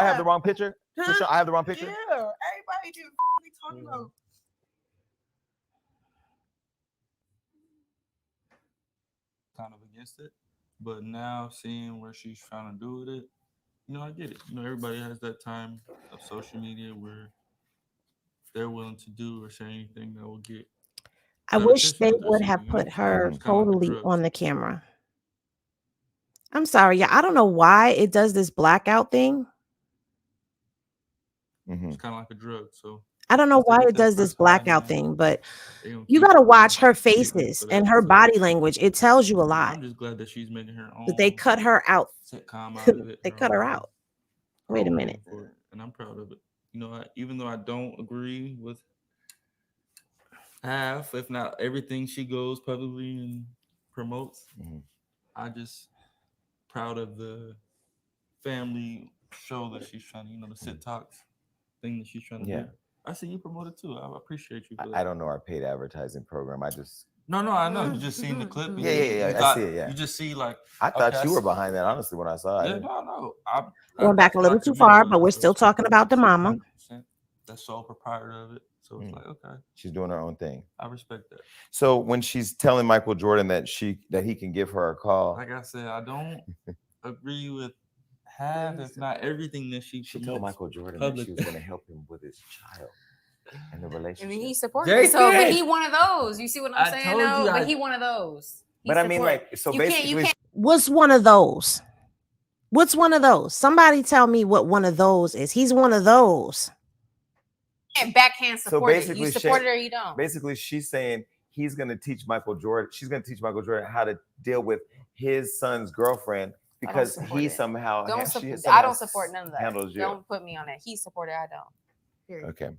have the wrong picture? Huh? I have the wrong picture? Yeah, everybody do what they talking about. Kind of against it, but now seeing where she's trying to do with it, I get it. Everybody has that time of social media where they're willing to do or say anything that will get. I wish they would have put her totally on the camera. I'm sorry, yeah, I don't know why it does this blackout thing. It's kind of like a drug, so I don't know why it does this blackout thing, but you got to watch her faces and her body language. It tells you a lot. I'm just glad that she's making her own. But they cut her out. Sitcom out of it. They cut her out. Wait a minute. And I'm proud of it. Even though I don't agree with half, if not everything she goes publicly and promotes, I just proud of the family show that she's trying to, the sit talks thing that she's trying to do. I see you promote it too. I appreciate you. I don't know our paid advertising program. I just no, I know. You just seen the clip. Yeah. I see it. Yeah. You just see like. I thought you were behind that. Honestly, when I saw it. Yeah, no. Going back a little too far, but we're still talking about the mama. That's sole proprietor of it. So it's like, okay, she's doing her own thing. I respect that. So when she's telling Michael Jordan that he can give her a call, like I said, I don't agree with half, if not everything that she told Michael Jordan that she was going to help him with his child and the relationship. I mean, he supported it. So, but he one of those. You see what I'm saying? No, but he one of those. But I mean, like, so basically, what's one of those? What's one of those? Somebody tell me what one of those is. He's one of those. And backhand support it. You support it or you don't. Basically, she's saying he's going to teach Michael Jordan. She's going to teach Michael Jordan how to deal with his son's girlfriend because he somehow. I don't support none of that. Handles you. Don't put me on that. He supported. I don't. Period. Okay.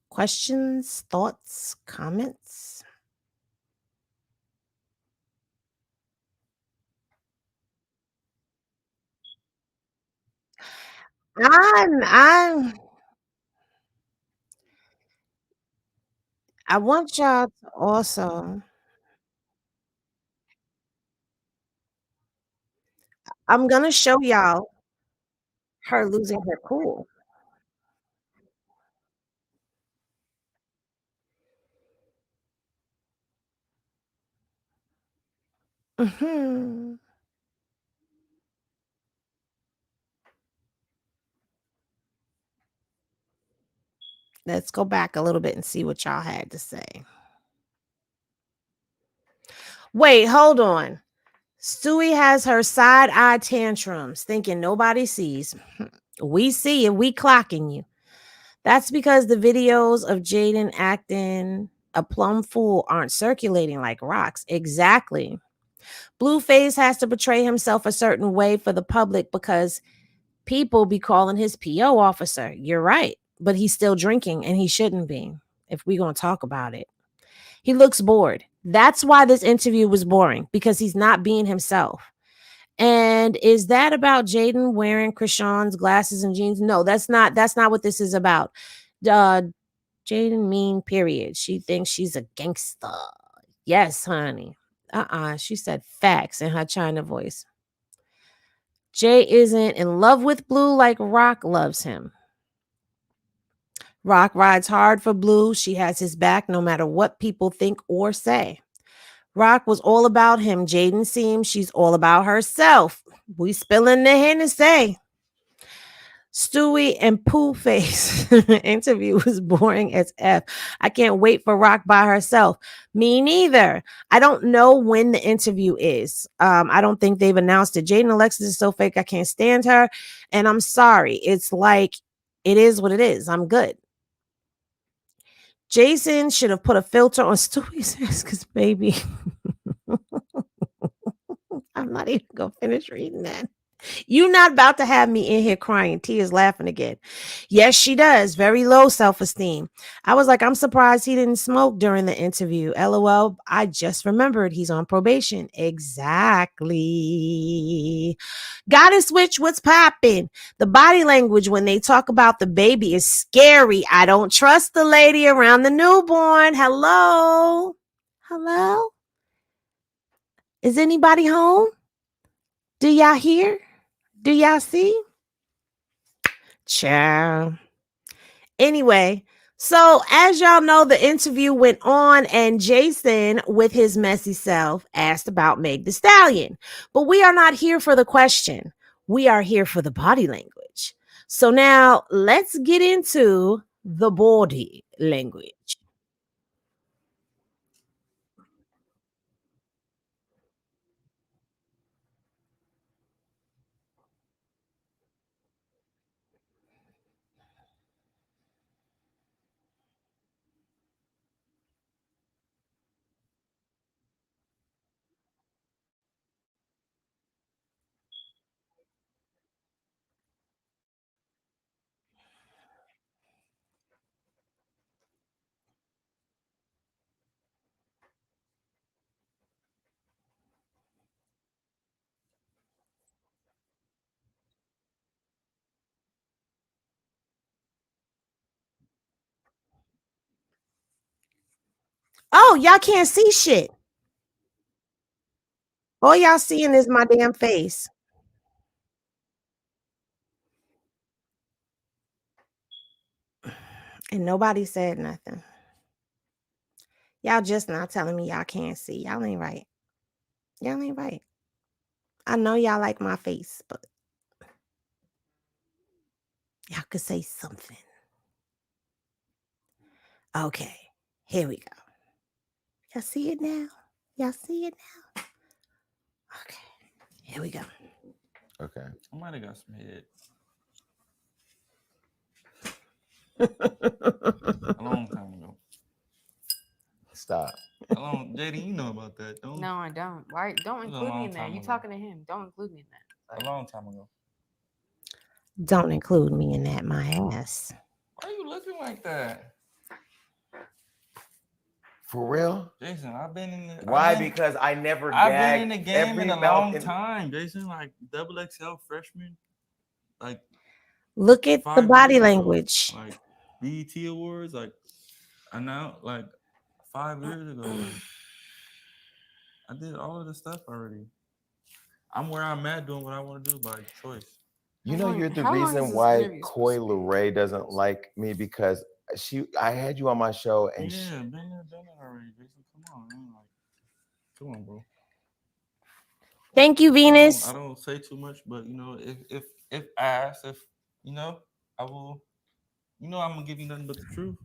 Questions, thoughts, comments? I want y'all to also. I'm gonna show y'all her losing her cool. Mhm. Let's go back a little bit and see what y'all had to say. Wait, hold on. Stewie has her side eye tantrums, thinking nobody sees. We see it. We clocking you. That's because the videos of Jaidyn acting a plum fool aren't circulating like rocks. Exactly. Blueface has to portray himself a certain way for the public because people be calling his PO officer. You're right. But he's still drinking and he shouldn't be, if we're going to talk about it. He looks bored. That's why this interview was boring, because he's not being himself. And is that about Jaidyn wearing Chrisean's glasses and jeans? No, that's not. That's not what this is about. Uh, Jaidyn mean, period. She thinks she's a gangster. Yes, honey. She said facts in her China voice. Jay isn't in love with Blue like Rock loves him. Rock rides hard for Blue. She has his back no matter what people think or say. Rock was all about him. Jaidyn seems she's all about herself. We spilling the Hennessy. Stewie and Blueface interview was boring as F. I can't wait for Rock by herself. Me neither. I don't know when the interview is. I don't think they've announced it. Jaidyn Alexis is so fake. I can't stand her. And I'm sorry. It's like, it is what it is. I'm good. Jason should have put a filter on Stewie's ass because, baby, I'm not even going to finish reading that. You're not about to have me in here crying, tears, laughing again. Yes, she does. Very low self-esteem. I was like, I'm surprised he didn't smoke during the interview. LOL. I just remembered he's on probation. Exactly. Gotta switch. What's popping? The body language when they talk about the baby is scary. I don't trust the lady around the newborn. Hello? Hello? Is anybody home? Do y'all hear? Do y'all see? Ciao. Anyway, so as y'all know, the interview went on, and Jason, with his messy self, asked about Meg Thee Stallion. But we are not here for the question. We are here for the body language. So now let's get into the body language. Oh, y'all can't see shit. All y'all seeing is my damn face. And nobody said nothing. Y'all just not telling me y'all can't see. Y'all ain't right. Y'all ain't right. I know y'all like my face, but y'all could say something. Okay, here we go. Y'all see it now? Y'all see it now? Okay, here we go. Okay. I might have got some head a long time ago. Stop. Jaidyn, you know about that, don't you? No, I don't. Why? Don't It was a include me long in that. time You ago. talking to him? Don't include me in that. A long time ago. Don't include me in that, my ass. Why are you looking like that? For real? Jason, I've been in the Why? Because I never I've been gagged in the game every in a mouth long time, Jason. Like double XL freshman. Like Look at the 5 body years ago, language. like BET Awards, like I now like 5 years ago, like I did all of the stuff already. I'm where I'm at doing what I want to do by choice. You know, you're the how long is reason this why interview supposed Coy to be? Leray doesn't like me, because I had you on my show and Yeah, been there, done that already, Jason. Come on, man. Like, come on, bro. Thank you, Venus. I don't say too much, but you know, if asked, if you know, I will. You know, I'm gonna give you nothing but the truth.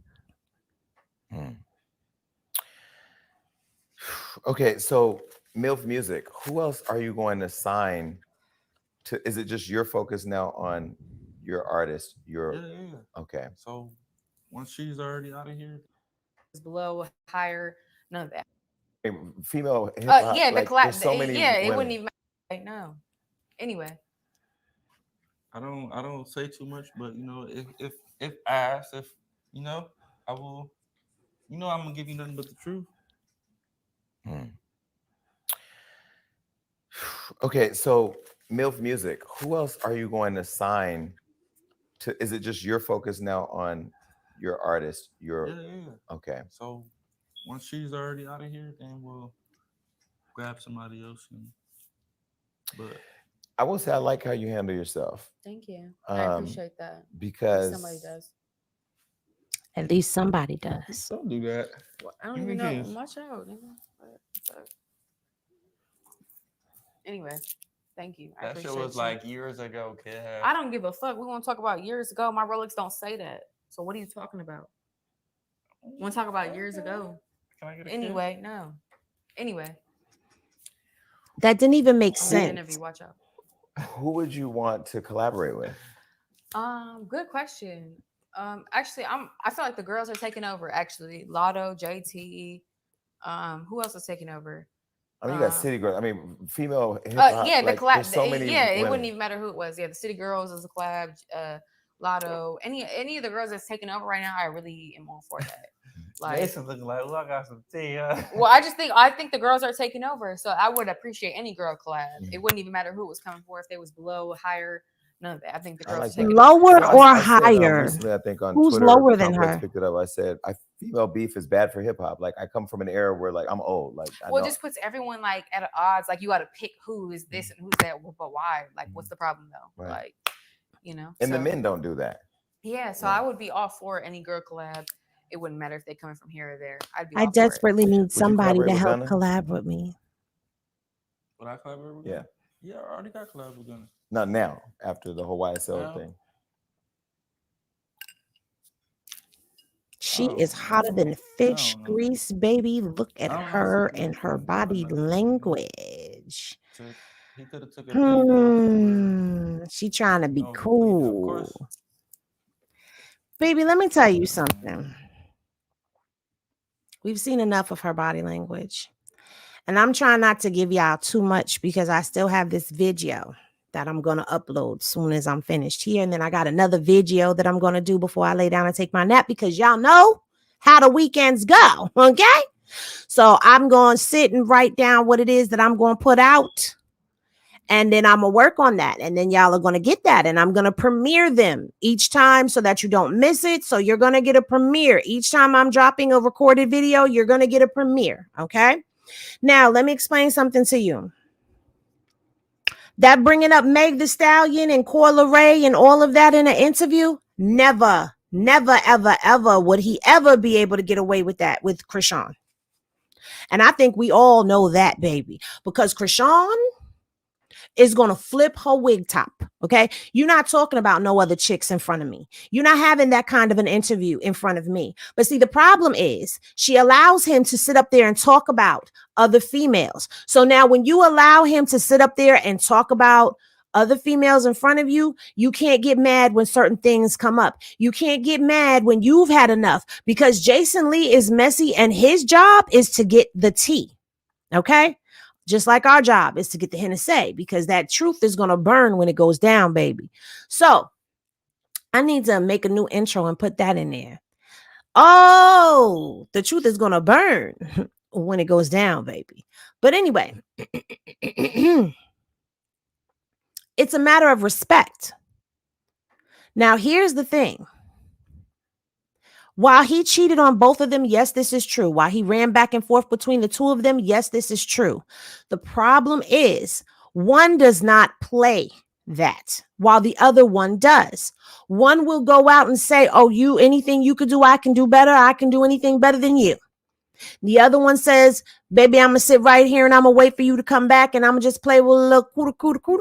Okay, so MILF Music, who else are you going to sign to? Is it just your focus now on your artist? Yeah. Okay. So once she's already out of here, Below, higher, none of that. Female hip hop. Yeah, like, there's so many it women. wouldn't even matter right now. Anyway. I don't say too much, but you know, if asked, if you know, I will. You know, I'm gonna give you nothing but the truth. Okay, so MILF Music, who else are you going to sign to? Is it just your focus now on your artist? Yeah. Okay. So once she's already out of here, then we'll grab somebody else. But I will say I like how you handle yourself. Thank you. I appreciate that. Because somebody does. At least somebody does. Don't do that. Well, I don't even know. Watch out. Anyway, thank you. I that appreciate shit was you. like years ago, kid. I don't give a fuck. We want to talk about years ago. My Rolex don't say that. So what are you talking about? Want to talk about years ago? Can I get a anyway, no. Anyway. That didn't even make sense. Interview, watch out. Who would you want to collaborate with? Good question. Actually, I feel like the girls are taking over. Actually, Lotto, JT. Who else is taking over? I mean, you got City Girls. I mean, female hip hop. Yeah, the collab. There's so many. Yeah, it women. wouldn't even matter who it was. Yeah, the City Girls is a collab. Lotto. Any of the girls that's taking over right now, I really am all for that. Like, Jason looking like, I got some tea. Well, I think the girls are taking over, so I would appreciate any girl collab. It wouldn't even matter who it was coming for, if they was below, higher, none of that. I think the girls are lower over. or I higher. Said, recently, I think on Who's Twitter, lower than Complex her? picked it up. I said, female beef is bad for hip hop. Like, I come from an era where like I'm old. Like, it just puts everyone like at odds. Like, you got to pick who is this and who's that, but why? Like, what's the problem though? Right. Like, you know. And the men don't do that. Yeah, so I would be all for any girl collab. It wouldn't matter if they coming from here or there. I desperately need somebody to help collab with me. Would I collaborate with Gunna? Yeah, I already got collab with Gunna. Not now, after the whole YSL thing. She is hotter than fish grease, baby. Look at her and her body language. He could have took a She trying to be cool. Baby, let me tell you something. We've seen enough of her body language. And I'm trying not to give y'all too much because I still have this video that I'm going to upload soon as I'm finished here. And then I got another video that I'm going to do before I lay down and take my nap because y'all know how the weekends go. Okay? So I'm going to sit and write down what it is that I'm going to put out. And then I'm going to work on that. And then y'all are going to get that. And I'm going to premiere them each time so that you don't miss it. So you're going to get a premiere. Each time I'm dropping a recorded video, you're going to get a premiere. Okay? Now, let me explain something to you. That bringing up Meg Thee Stallion and Coy Leray and all of that in an interview, never, ever, ever would he ever be able to get away with that with Chrisean. And I think we all know that, baby, because Chrisean is going to flip her wig top. Okay. You're not talking about no other chicks in front of me. You're not having that kind of an interview in front of me. But see, the problem is she allows him to sit up there and talk about other females. So now when you allow him to sit up there and talk about other females in front of you, you can't get mad when certain things come up. You can't get mad when you've had enough because Jason Lee is messy and his job is to get the tea. Okay. Just like our job is to get the Hennessy because that truth is going to burn when it goes down, baby. So I need to make a new intro and put that in there. Oh, the truth is going to burn when it goes down, baby. But anyway, it's a matter of respect. Now, here's the thing. While he cheated on both of them, yes, this is true. While he ran back and forth between the two of them, yes, this is true. The problem is one does not play that while the other one does. One will go out and say, oh, you, anything you could do, I can do better. I can do anything better than you. The other one says, baby, I'm going to sit right here and I'm going to wait for you to come back and I'm going to just play with a little cooter.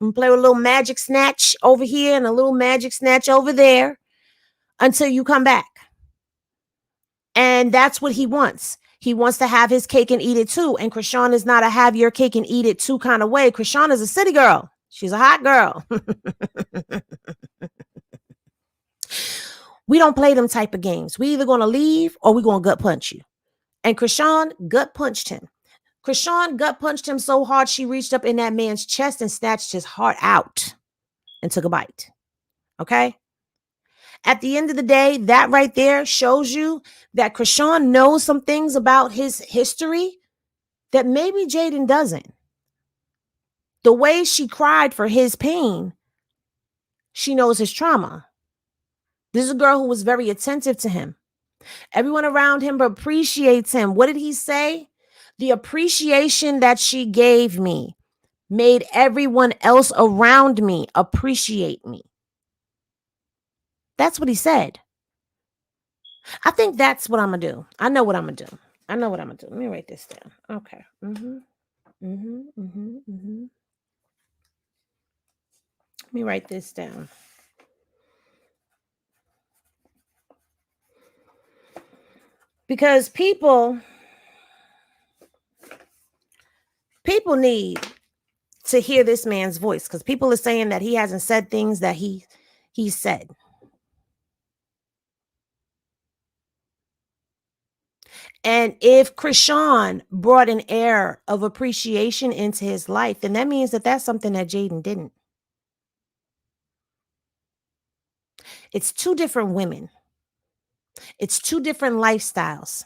And play with a little magic snatch over here and a little magic snatch over there until you come back. And that's what he wants. He wants to have his cake and eat it too. And Chrisean is not a have your cake and eat it too kind of way. Chrisean is a city girl. She's a hot girl. We don't play them type of games. We either going to leave or we going to gut punch you. And Chrisean gut punched him. Chrisean gut punched him so hard she reached up in that man's chest and snatched his heart out and took a bite. Okay? At the end of the day, that right there shows you that Chrisean knows some things about his history that maybe Jaidyn doesn't. The way she cried for his pain, she knows his trauma. This is a girl who was very attentive to him. Everyone around him appreciates him. What did he say? The appreciation that she gave me made everyone else around me appreciate me. That's what he said. I think that's what I'm going to do. I know what I'm going to do. Let me write this down. Okay. Let me write this down. Because people need to hear this man's voice, because people are saying that he hasn't said things that he said. And if Chrisean brought an air of appreciation into his life, then that means that that's something that Jaidyn didn't. It's two different women. It's two different lifestyles.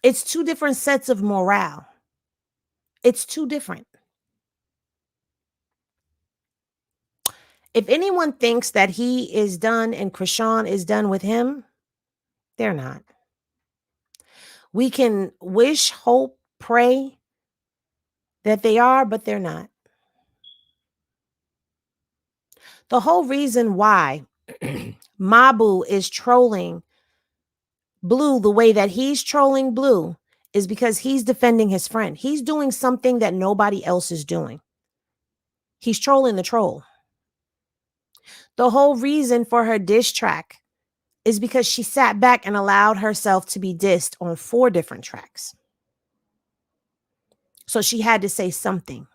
It's two different sets of morale. It's two different. If anyone thinks that he is done and Chrisean is done with him, they're not. We can wish, hope, pray that they are, but they're not. The whole reason why Mabu is trolling Blue the way that he's trolling Blue is because he's defending his friend. He's doing something that nobody else is doing. He's trolling the troll. The whole reason for her diss track is because she sat back and allowed herself to be dissed on 4 different tracks. So she had to say something.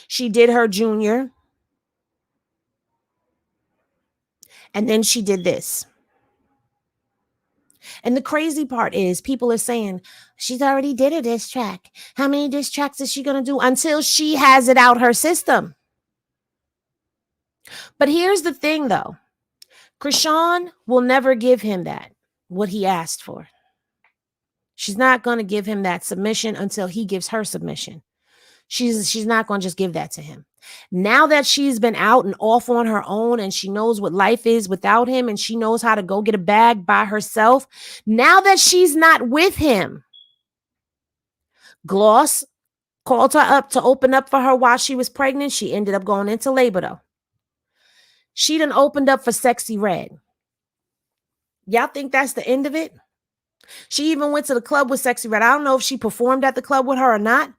She did her Junior. And then she did this. And the crazy part is people are saying, she's already did a diss track. How many diss tracks is she going to do until she has it out her system? But here's the thing, though. Chrisean will never give him that, what he asked for. She's not going to give him that submission until he gives her submission. She's not going to just give that to him. Now that she's been out and off on her own and she knows what life is without him and she knows how to go get a bag by herself, now that she's not with him, Gloss called her up to open up for her while she was pregnant. She ended up going into labor, though. She done opened up for Sexy Red. Y'all think that's the end of it? She even went to the club with Sexy Red. I don't know if she performed at the club with her or not.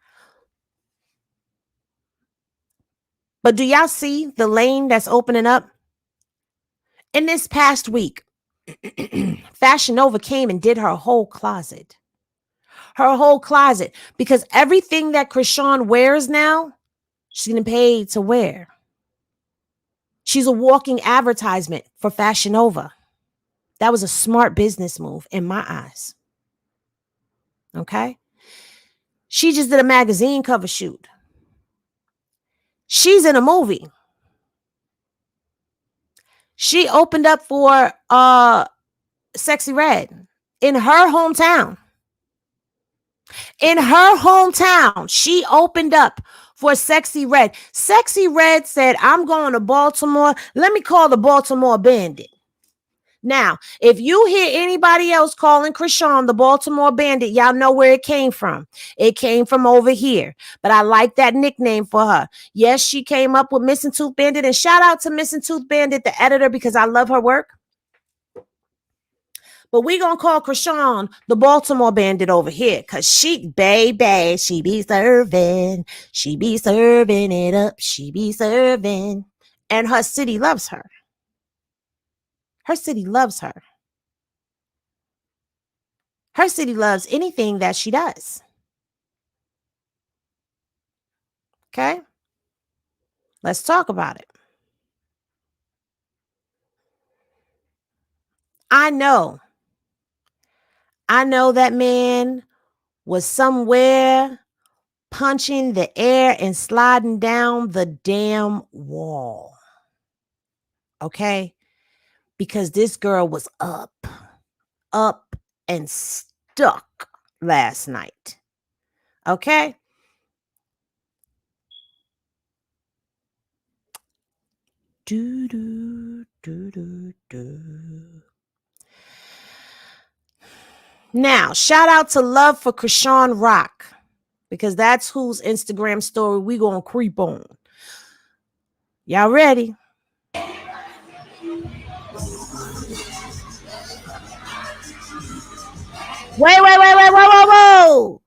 But do y'all see the lane that's opening up? In this past week, Fashion Nova came and did her whole closet. Her whole closet. Because everything that Chrisean wears now, she's getting paid to wear. She's a walking advertisement for Fashion Nova. That was a smart business move in my eyes. Okay? She just did a magazine cover shoot. She's in a movie. She opened up for Sexy Red in her hometown. In her hometown, she opened up for Sexy Red. Sexy Red said, I'm going to Baltimore. Let me call the Baltimore Bandit. Now, if you hear anybody else calling Chrisean the Baltimore Bandit, y'all know where it came from. It came from over here. But I like that nickname for her. Yes, she came up with Missing Tooth Bandit. And shout out to Missing Tooth Bandit, the editor, because I love her work. But we gonna call Chrisean the Baltimore Bandit over here. Cause she be serving. She be serving it up. She be serving. And her city loves her. Her city loves her. Her city loves anything that she does. Okay? Let's talk about it. I know that man was somewhere punching the air and sliding down the damn wall. Okay? Because this girl was up and stuck last night. Okay? Now, shout out to Love for Chrisean Rock, because that's whose Instagram story we gonna creep on. Y'all ready? Whoa.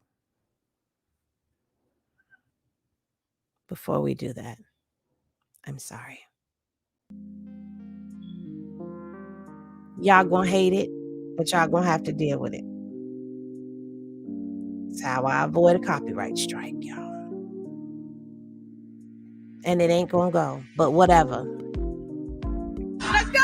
Before we do that, I'm sorry. Y'all gonna hate it, but y'all gonna have to deal with it. It's how I avoid a copyright strike, y'all. And it ain't gonna go, but whatever. Let's go.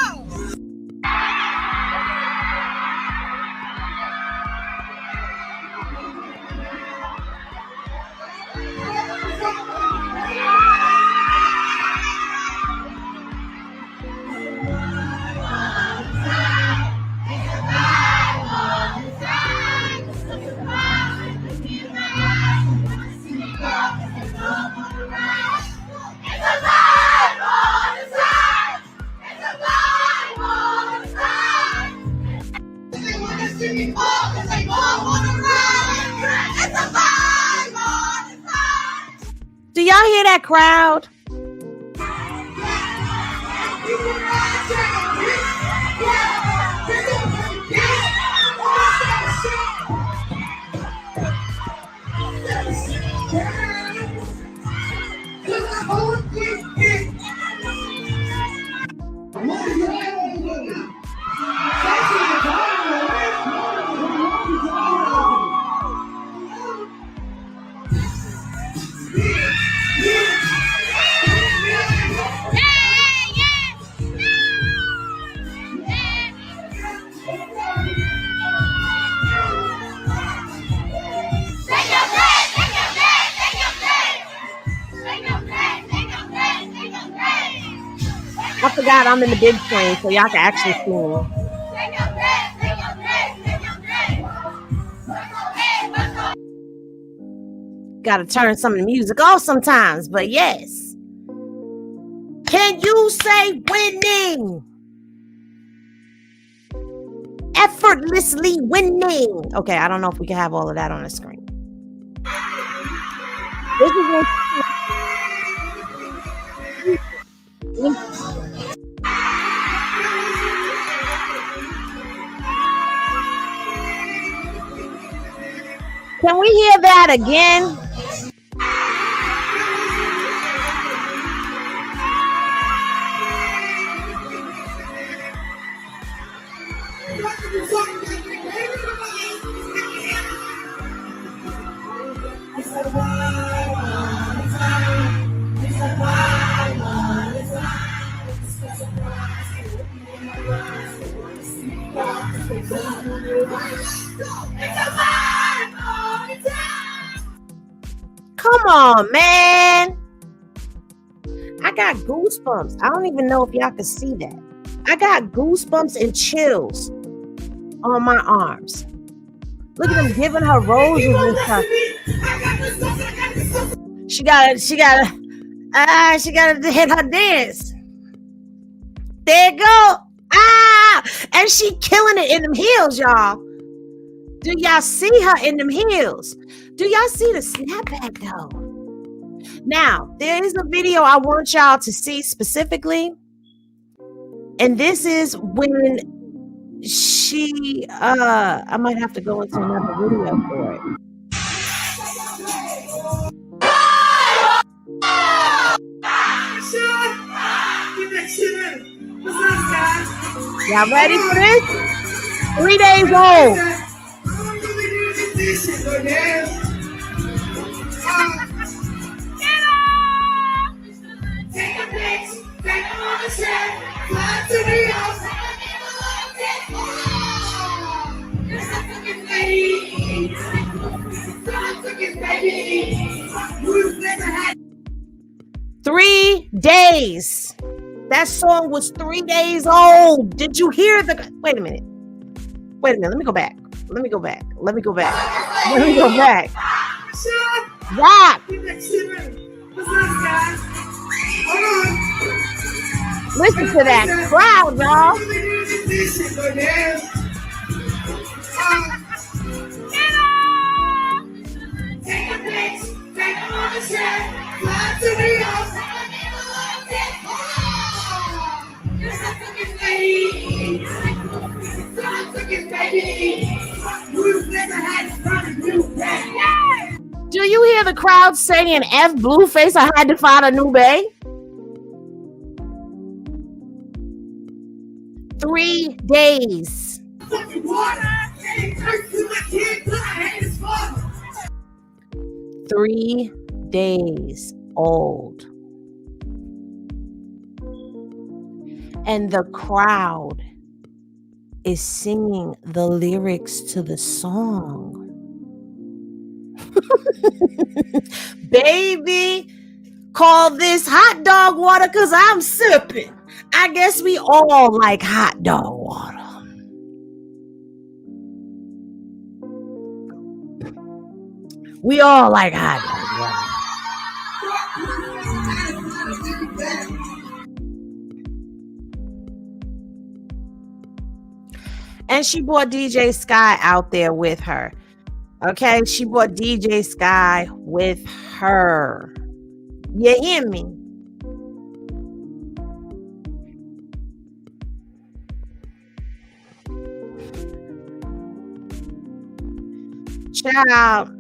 Do y'all hear that crowd? I forgot I'm in the big screen, so y'all can actually see me. Gotta turn some of the music off sometimes, but yes. Can you say winning? Effortlessly winning. Okay, I don't know if we can have all of that on the screen. This is Can we hear that again? Come on, man. I got goosebumps. I don't even know if y'all can see that. I got goosebumps and chills on my arms. Look at them giving her roses and stuff. She gotta hit her dance. There you go. And she killing it in them heels, y'all. Do y'all see her in them heels? Do y'all see the snapback though? Now, there is a video I want y'all to see specifically. And this is when she I might have to go into another video for it. Y'all ready for this? 3 days old. Three days. That song was 3 days old. Did you hear the? Wait a minute. Let me go back. Rock. Listen to that crowd, y'all. Do you hear the crowd saying F Blueface? I had to find a new bae. 3 days. 3 days old. And the crowd is singing the lyrics to the song. Baby, call this hot dog water because I'm sipping. I guess we all like hot dog water. We all like hot dog water. And she brought DJ Sky out there with her. Okay, she brought DJ Sky with her. You hear me? Child,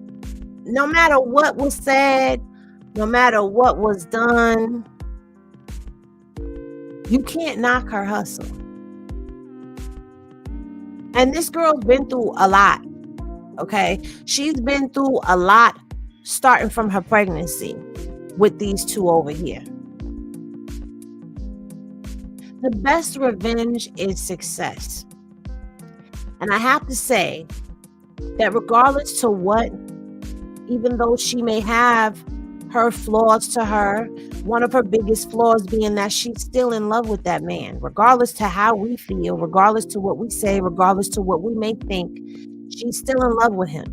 no matter what was said, no matter what was done, you can't knock her hustle. And this girl's been through a lot. Okay, she's been through a lot starting from her pregnancy with these two over here. The best revenge is success. And I have to say that regardless to what, even though she may have her flaws to her, one of her biggest flaws being that she's still in love with that man, regardless to how we feel, regardless to what we say, regardless to what we may think, she's still in love with him.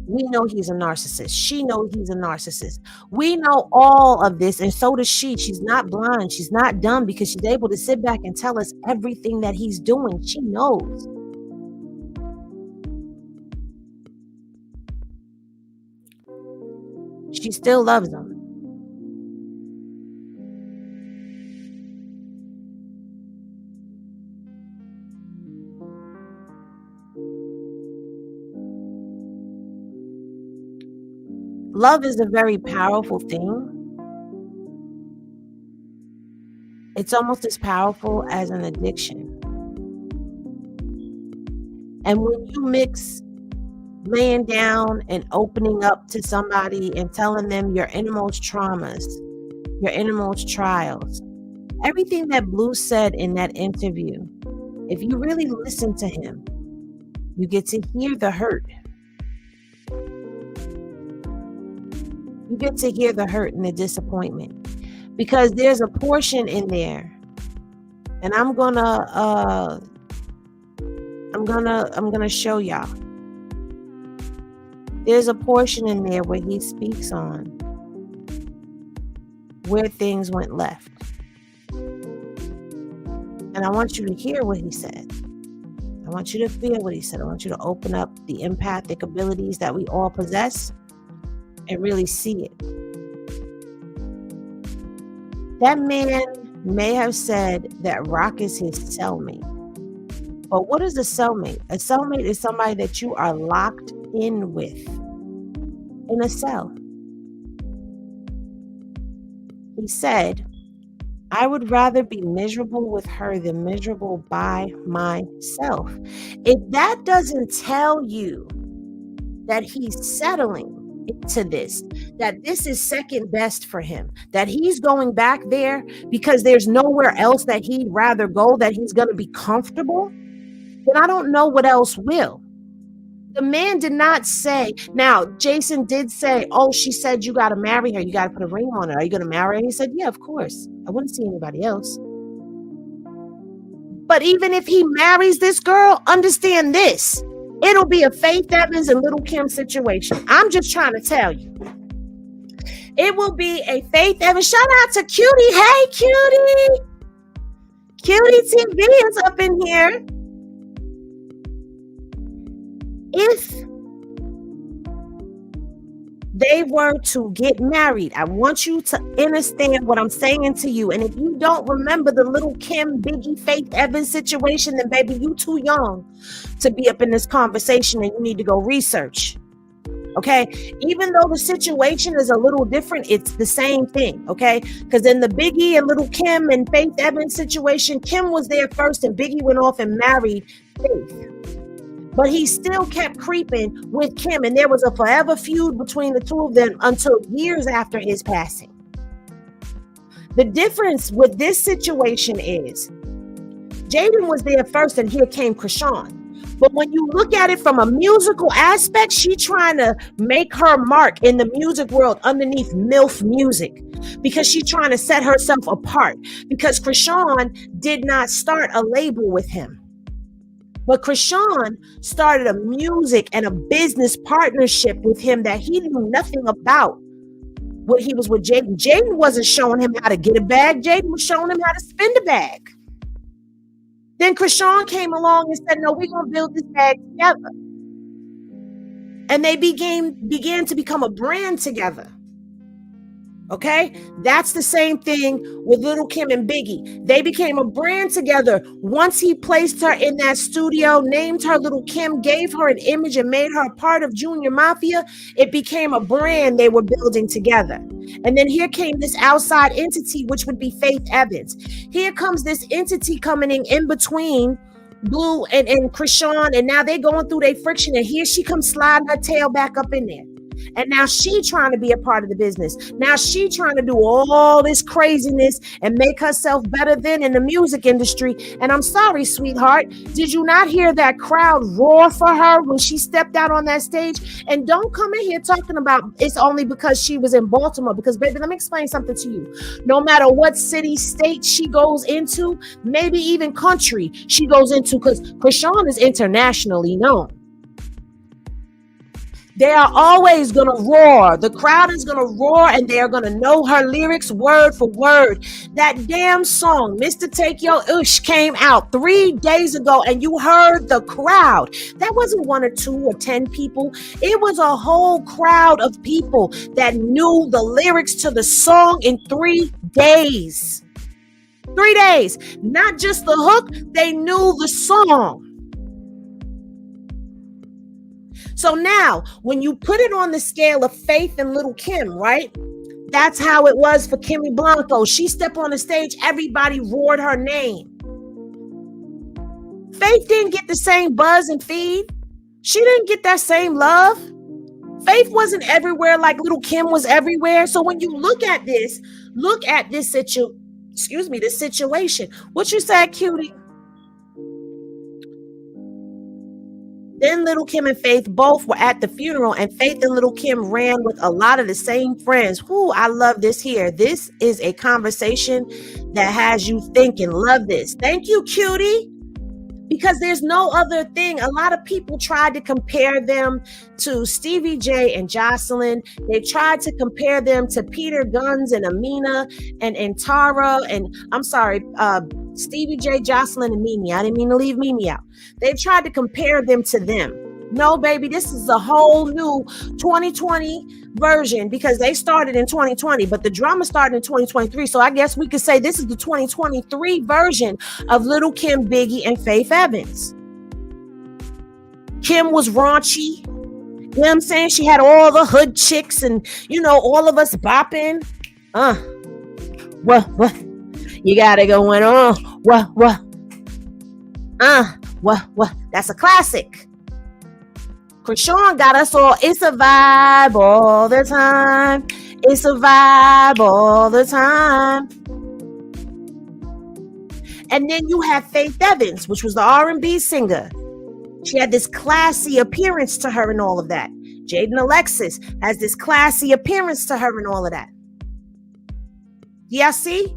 We know he's a narcissist. She knows he's a narcissist. We know all of this, and so does she. She's not blind. She's not dumb because she's able to sit back and tell us everything that he's doing. She knows. She still loves him. Love is a very powerful thing. It's almost as powerful as an addiction. And when you mix laying down and opening up to somebody and telling them your innermost traumas, your innermost trials, everything that Blue said in that interview, if you really listen to him, you get to hear the hurt. You get to hear the hurt and the disappointment, because there's a portion in there, and I'm gonna show y'all. There's a portion in there where he speaks on where things went left. And I want you to hear what he said. I want you to feel what he said. I want you to open up the empathic abilities that we all possess and really see it. That man may have said that Rock is his cellmate. But what is a cellmate? A cellmate is somebody that you are locked in with in a cell. He said, I would rather be miserable with her than miserable by myself. If that doesn't tell you that he's settling into this, that this is second best for him, that he's going back there because there's nowhere else that he'd rather go, that he's going to be comfortable, then I don't know what else will. The man did not say, now Jason did say, oh, she said you got to marry her. You got to put a ring on her. Are you going to marry her? He said, yeah, of course. I wouldn't see anybody else. But even if he marries this girl, understand this. It'll be a Faith Evans and Little Kim situation. I'm just trying to tell you. It will be a Faith Evans. Shout out to Cutie. Hey, Cutie. Cutie TV is up in here. If they were to get married, I want you to understand what I'm saying to you. And if you don't remember the Little Kim, Biggie, Faith Evans situation, then baby, you too young to be up in this conversation and you need to go research. Okay? Even though the situation is a little different, it's the same thing. Okay? Because in the Biggie and Little Kim and Faith Evans situation, Kim was there first and Biggie went off and married Faith. But he still kept creeping with Kim, and there was a forever feud between the two of them until years after his passing. The difference with this situation is Jaidyn was there first, and here came Chrisean. But when you look at it from a musical aspect, she trying to make her mark in the music world underneath MILF music because she's trying to set herself apart because Chrisean did not start a label with him. But Chrisean started a music and a business partnership with him that he knew nothing about when he was with Jaidyn. Jaidyn wasn't showing him how to get a bag. Jaidyn was showing him how to spend a bag. Then Chrisean came along and said, no, we're going to build this bag together. And they began to become a brand together. Okay, that's the same thing with Little Kim and Biggie. They became a brand together. Once he placed her in that studio, named her Little Kim, gave her an image and made her a part of Junior Mafia, it became a brand they were building together. And then here came this outside entity, which would be Faith Evans. Here comes this entity coming in between Blue and Chrisean, and now they're going through their friction, and here she comes sliding her tail back up in there. And now she trying to be a part of the business. Now she trying to do all this craziness and make herself better than in the music industry. And I'm sorry, sweetheart. Did you not hear that crowd roar for her when she stepped out on that stage? And don't come in here talking about it's only because she was in Baltimore. Because, baby, let me explain something to you. No matter what city, state she goes into, maybe even country she goes into, because Chrisean is internationally known. They are always going to roar. The crowd is going to roar and they are going to know her lyrics word for word. That damn song, Mr. Take Your Ush, came out 3 days ago and you heard the crowd. That wasn't 1 or 2 or 10 people. It was a whole crowd of people that knew the lyrics to the song in 3 days. 3 days. Not just the hook, they knew the song. So now, when you put it on the scale of Faith and Little Kim, right? That's how it was for Kimmy Blanco. She stepped on the stage, everybody roared her name. Faith didn't get the same buzz and feed. She didn't get that same love. Faith wasn't everywhere like Little Kim was everywhere. So when you look at this situation. What you said, cutie? Then Little Kim and Faith both were at the funeral, and Faith and Little Kim ran with a lot of the same friends. Whoo, I love this here. This is a conversation that has you thinking. Love this. Thank you, cutie. because there's no other thing. A lot of people tried to compare them to Stevie J and Jocelyn. They tried to compare them to Peter Guns and Amina and Tara. And I'm sorry, Stevie J, Jocelyn, and Mimi. I didn't mean to leave Mimi out. They tried to compare them to them. No, baby, this is a whole new 2020 version because they started in 2020, but the drama started in 2023. So I guess we could say this is the 2023 version of Little Kim, Biggie, and Faith Evans. Kim was raunchy. You know what I'm saying? She had all the hood chicks and, you know, all of us bopping. What? You got it going on. What? That's a classic. Chrisean got us all. It's a vibe all the time. It's a vibe all the time. And then you have Faith Evans, which was the R&B singer. She had this classy appearance to her and all of that. Jaidyn Alexis has this classy appearance to her and all of that. Y'all see?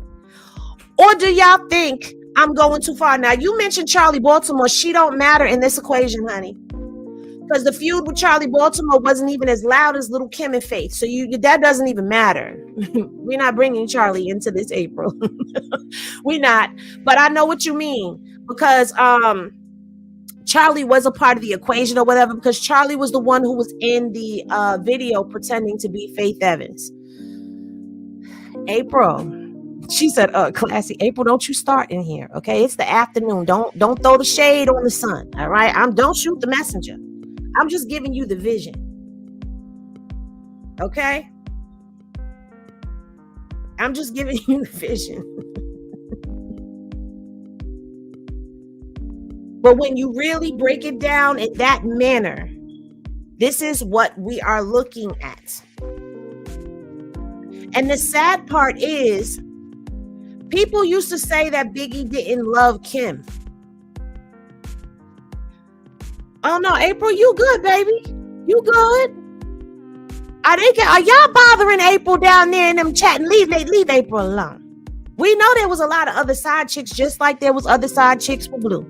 Or do y'all think I'm going too far? Now, you mentioned Charlie Baltimore. She don't matter in this equation, honey. Because the feud with Charlie Baltimore wasn't even as loud as Little Kim and Faith. So that doesn't even matter. We're not bringing Charlie into this, April. We're not. But I know what you mean. Because Charlie was a part of the equation or whatever. Because Charlie was the one who was in the video pretending to be Faith Evans. April. She said, classy. April, don't you start in here. Okay. It's the afternoon. Don't throw the shade on the sun. All right. Don't shoot the messenger. I'm just giving you the vision. Okay? I'm just giving you the vision. But when you really break it down in that manner, this is what we are looking at. And the sad part is, people used to say that Biggie didn't love Kim. Oh no, April, you good, baby? You good? Are y'all bothering April down there in them chatting? Leave April alone. We know there was a lot of other side chicks, just like there was other side chicks for Blue.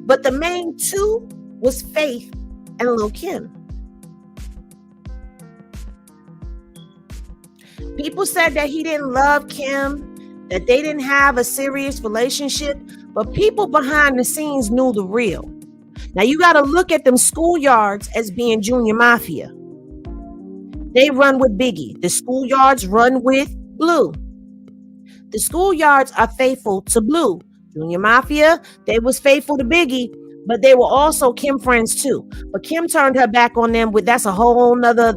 But the main two was Faith and Lil' Kim. People said that he didn't love Kim, that they didn't have a serious relationship, but people behind the scenes knew the real. Now you got to look at them schoolyards as being Junior Mafia. They run with Biggie. The schoolyards run with Blue. The schoolyards are faithful to Blue. Junior Mafia, they was faithful to Biggie, but they were also Kim friends too. But Kim turned her back on them that's a whole nother.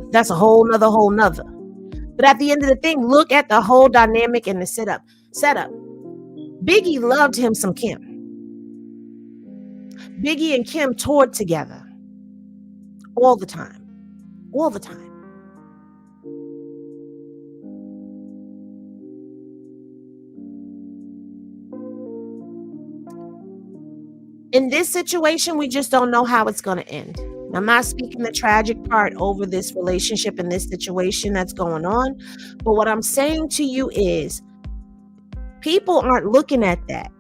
But at the end of the thing, look at the whole dynamic and the setup. Biggie loved him some Kim. Biggie and Kim toured together all the time. In this situation, we just don't know how it's going to end. I'm not speaking the tragic part over this relationship and this situation that's going on. But what I'm saying to you is people aren't looking at that.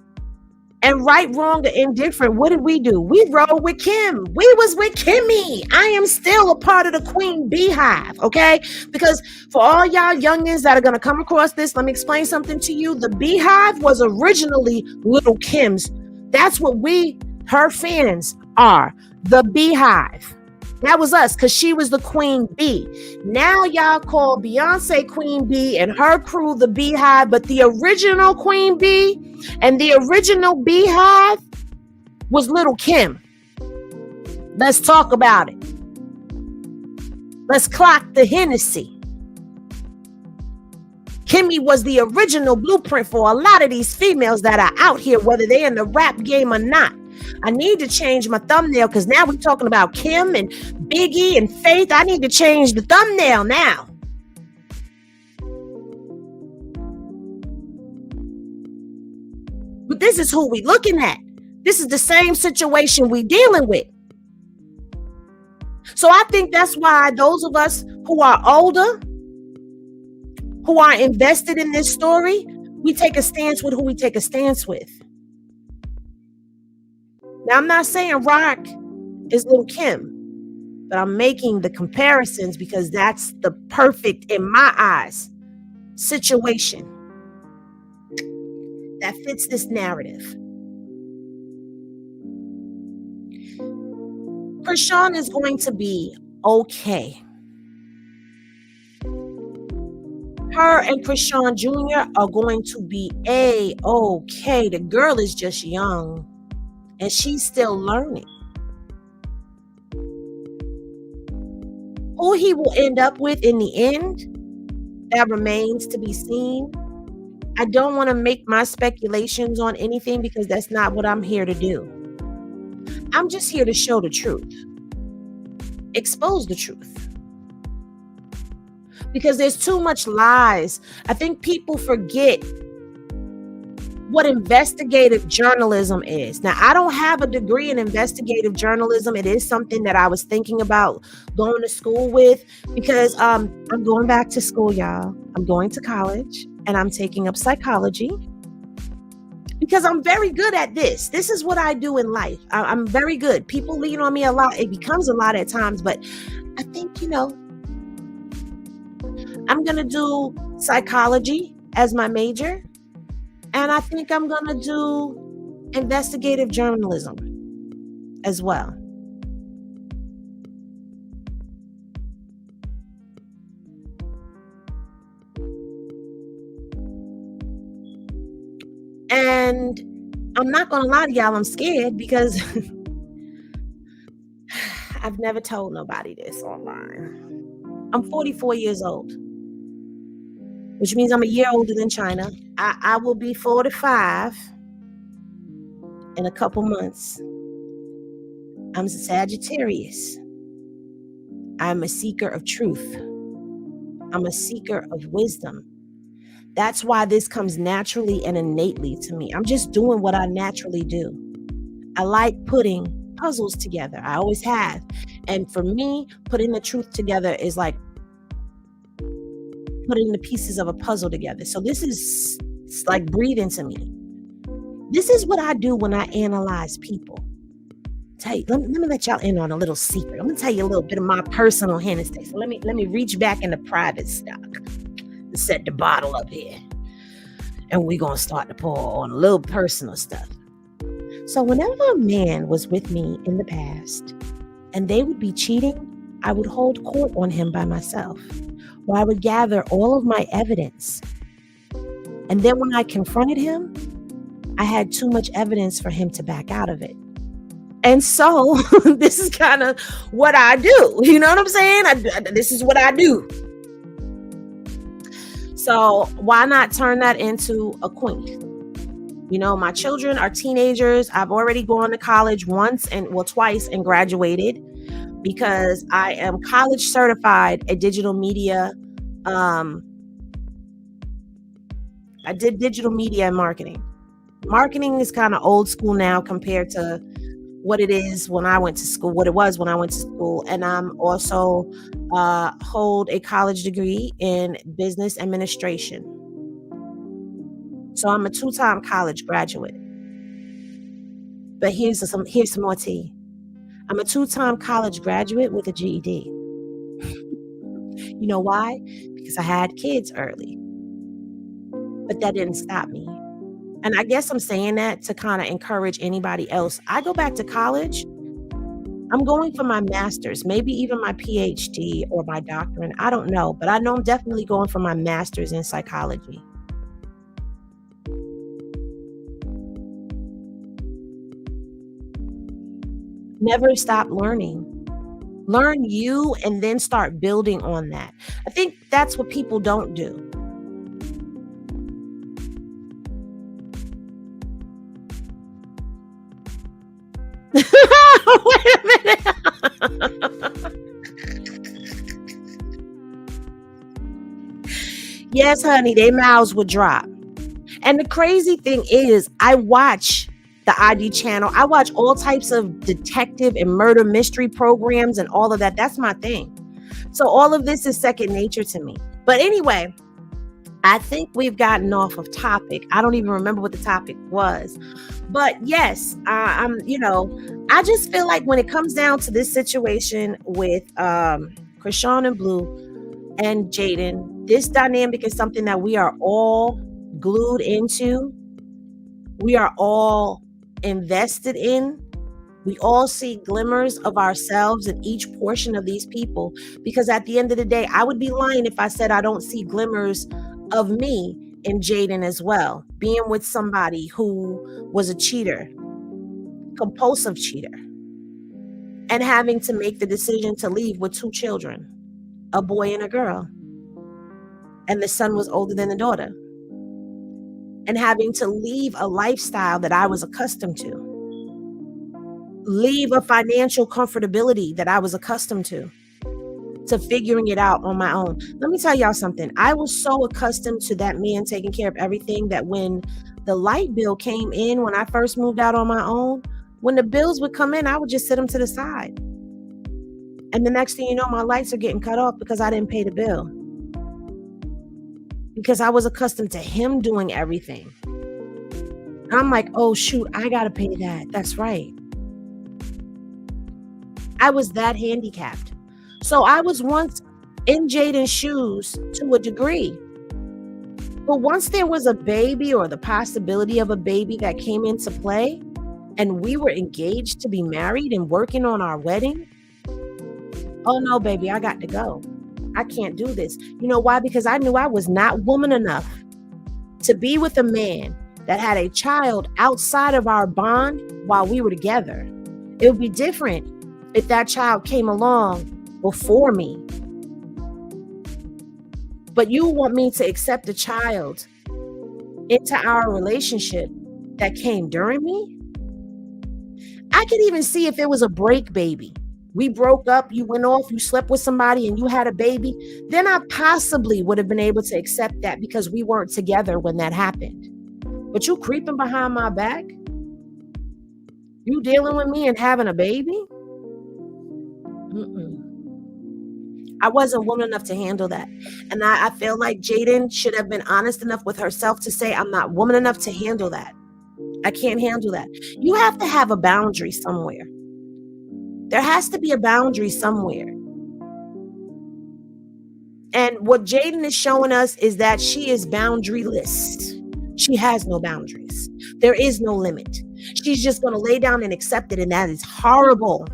And right, wrong, or indifferent, what did we do? We rode with Kim. We was with Kimmy. I am still a part of the Queen Beehive, okay? Because for all y'all youngins that are going to come across this, let me explain something to you. The Beehive was originally Little Kim's. That's what her fans are. The Beehive. That was us, because she was the Queen Bee. Now y'all call Beyonce Queen Bee and her crew the Beehive, but the original Queen Bee and the original Beehive was Little Kim. Let's talk about it. Let's clock the Hennessy. Kimmy was the original blueprint for a lot of these females that are out here, whether they're in the rap game or not. I need to change my thumbnail because now we're talking about Kim and Biggie and Faith. I need to change the thumbnail now. But this is who we looking at. This is the same situation we dealing with. So I think that's why those of us who are older, who are invested in this story, we take a stance with who we take a stance with. Now, I'm not saying Rock is Lil' Kim, but I'm making the comparisons because that's the perfect, in my eyes, situation that fits this narrative. Chrisean is going to be okay. Her and Chrisean Jr. are going to be okay. The girl is just young and she's still learning. Who he will end up with in the end, that remains to be seen. I don't want to make my speculations on anything because that's not what I'm here to do. I'm just here to show the truth, expose the truth. Because there's too much lies. I think people forget what investigative journalism is. Now, I don't have a degree in investigative journalism. It is something that I was thinking about going to school with because I'm going back to school, y'all. I'm going to college and I'm taking up psychology because I'm very good at this. This is what I do in life. I'm very good. People lean on me a lot. It becomes a lot at times, but I think, I'm going to do psychology as my major. And I think I'm going to do investigative journalism as well. And I'm not going to lie to y'all, I'm scared because I've never told nobody this online. I'm 44 years old, which means I'm a year older than China. I will be 45 in a couple months. I'm a Sagittarius. I'm a seeker of truth. I'm a seeker of wisdom. That's why this comes naturally and innately to me. I'm just doing what I naturally do. I like putting puzzles together. I always have. And for me, putting the truth together is like putting the pieces of a puzzle together. So this is like breathing to me. This is what I do when I analyze people. Let me let y'all in on a little secret. I'm gonna tell you a little bit of my personal Hennessy. So let me reach back into private stock and set the bottle up here. And we're gonna start to pour on a little personal stuff. So whenever a man was with me in the past and they would be cheating, I would hold court on him by myself. Where I would gather all of my evidence. And then when I confronted him, I had too much evidence for him to back out of it. And so this is kind of what I do. You know what I'm saying? This is what I do. So why not turn that into a queen? My children are teenagers. I've already gone to college twice and graduated. Because I am college certified at digital media. I did digital media and marketing. Marketing is kind of old school now compared to what it is when I went to school, what it was when I went to school. And I'm also hold a college degree in business administration. So I'm a 2-time college graduate. But here's some more tea. I'm a 2-time college graduate with a GED. You know why? Because I had kids early. But that didn't stop me. And I guess I'm saying that to kind of encourage anybody else. I go back to college. I'm going for my master's, maybe even my PhD or my doctorate. I don't know. But I know I'm definitely going for my master's in psychology. Never stop learning. Learn you and then start building on that. I think that's what people don't do. Wait a minute. Yes, honey, their mouths would drop. And the crazy thing is, I watch the ID channel. I watch all types of detective and murder mystery programs and all of that. That's my thing. So all of this is second nature to me. But anyway, I think we've gotten off of topic. I don't even remember what the topic was. But yes, I just feel like when it comes down to this situation with Chrisean and Blue and Jaidyn, this dynamic is something that we are all glued into. We are all invested in. We all see glimmers of ourselves in each portion of these people, because at the end of the day, I would be lying if I said I don't see glimmers of me in Jaidyn as well, being with somebody who was a cheater, compulsive cheater, and having to make the decision to leave with 2 children, a boy and a girl, and the son was older than the daughter, and having to leave a lifestyle that I was accustomed to. Leave a financial comfortability that I was accustomed to figuring it out on my own. Let me tell y'all something. I was so accustomed to that man taking care of everything that when the light bill came in, when I first moved out on my own, when the bills would come in, I would just sit them to the side. And the next thing you know, my lights are getting cut off because I didn't pay the bill. Because I was accustomed to him doing everything. I'm like, oh shoot, I gotta pay that. That's right. I was that handicapped. So I was once in Jaidyn's shoes to a degree. But once there was a baby or the possibility of a baby that came into play, and we were engaged to be married and working on our wedding, oh no, baby, I got to go. I can't do this. You know why? Because I knew I was not woman enough to be with a man that had a child outside of our bond while we were together. It would be different if that child came along before me. But you want me to accept a child into our relationship that came during me? I could even see if it was a break baby. We broke up, you went off, you slept with somebody and you had a baby. Then I possibly would have been able to accept that because we weren't together when that happened. But you creeping behind my back? You dealing with me and having a baby? I wasn't woman enough to handle that. And I feel like Jaidyn should have been honest enough with herself to say, I'm not woman enough to handle that. I can't handle that. You have to have a boundary somewhere. There has to be a boundary somewhere. And what Jaidyn is showing us is that she is boundaryless. She has no boundaries. There is no limit. She's just going to lay down and accept it. And that is horrible.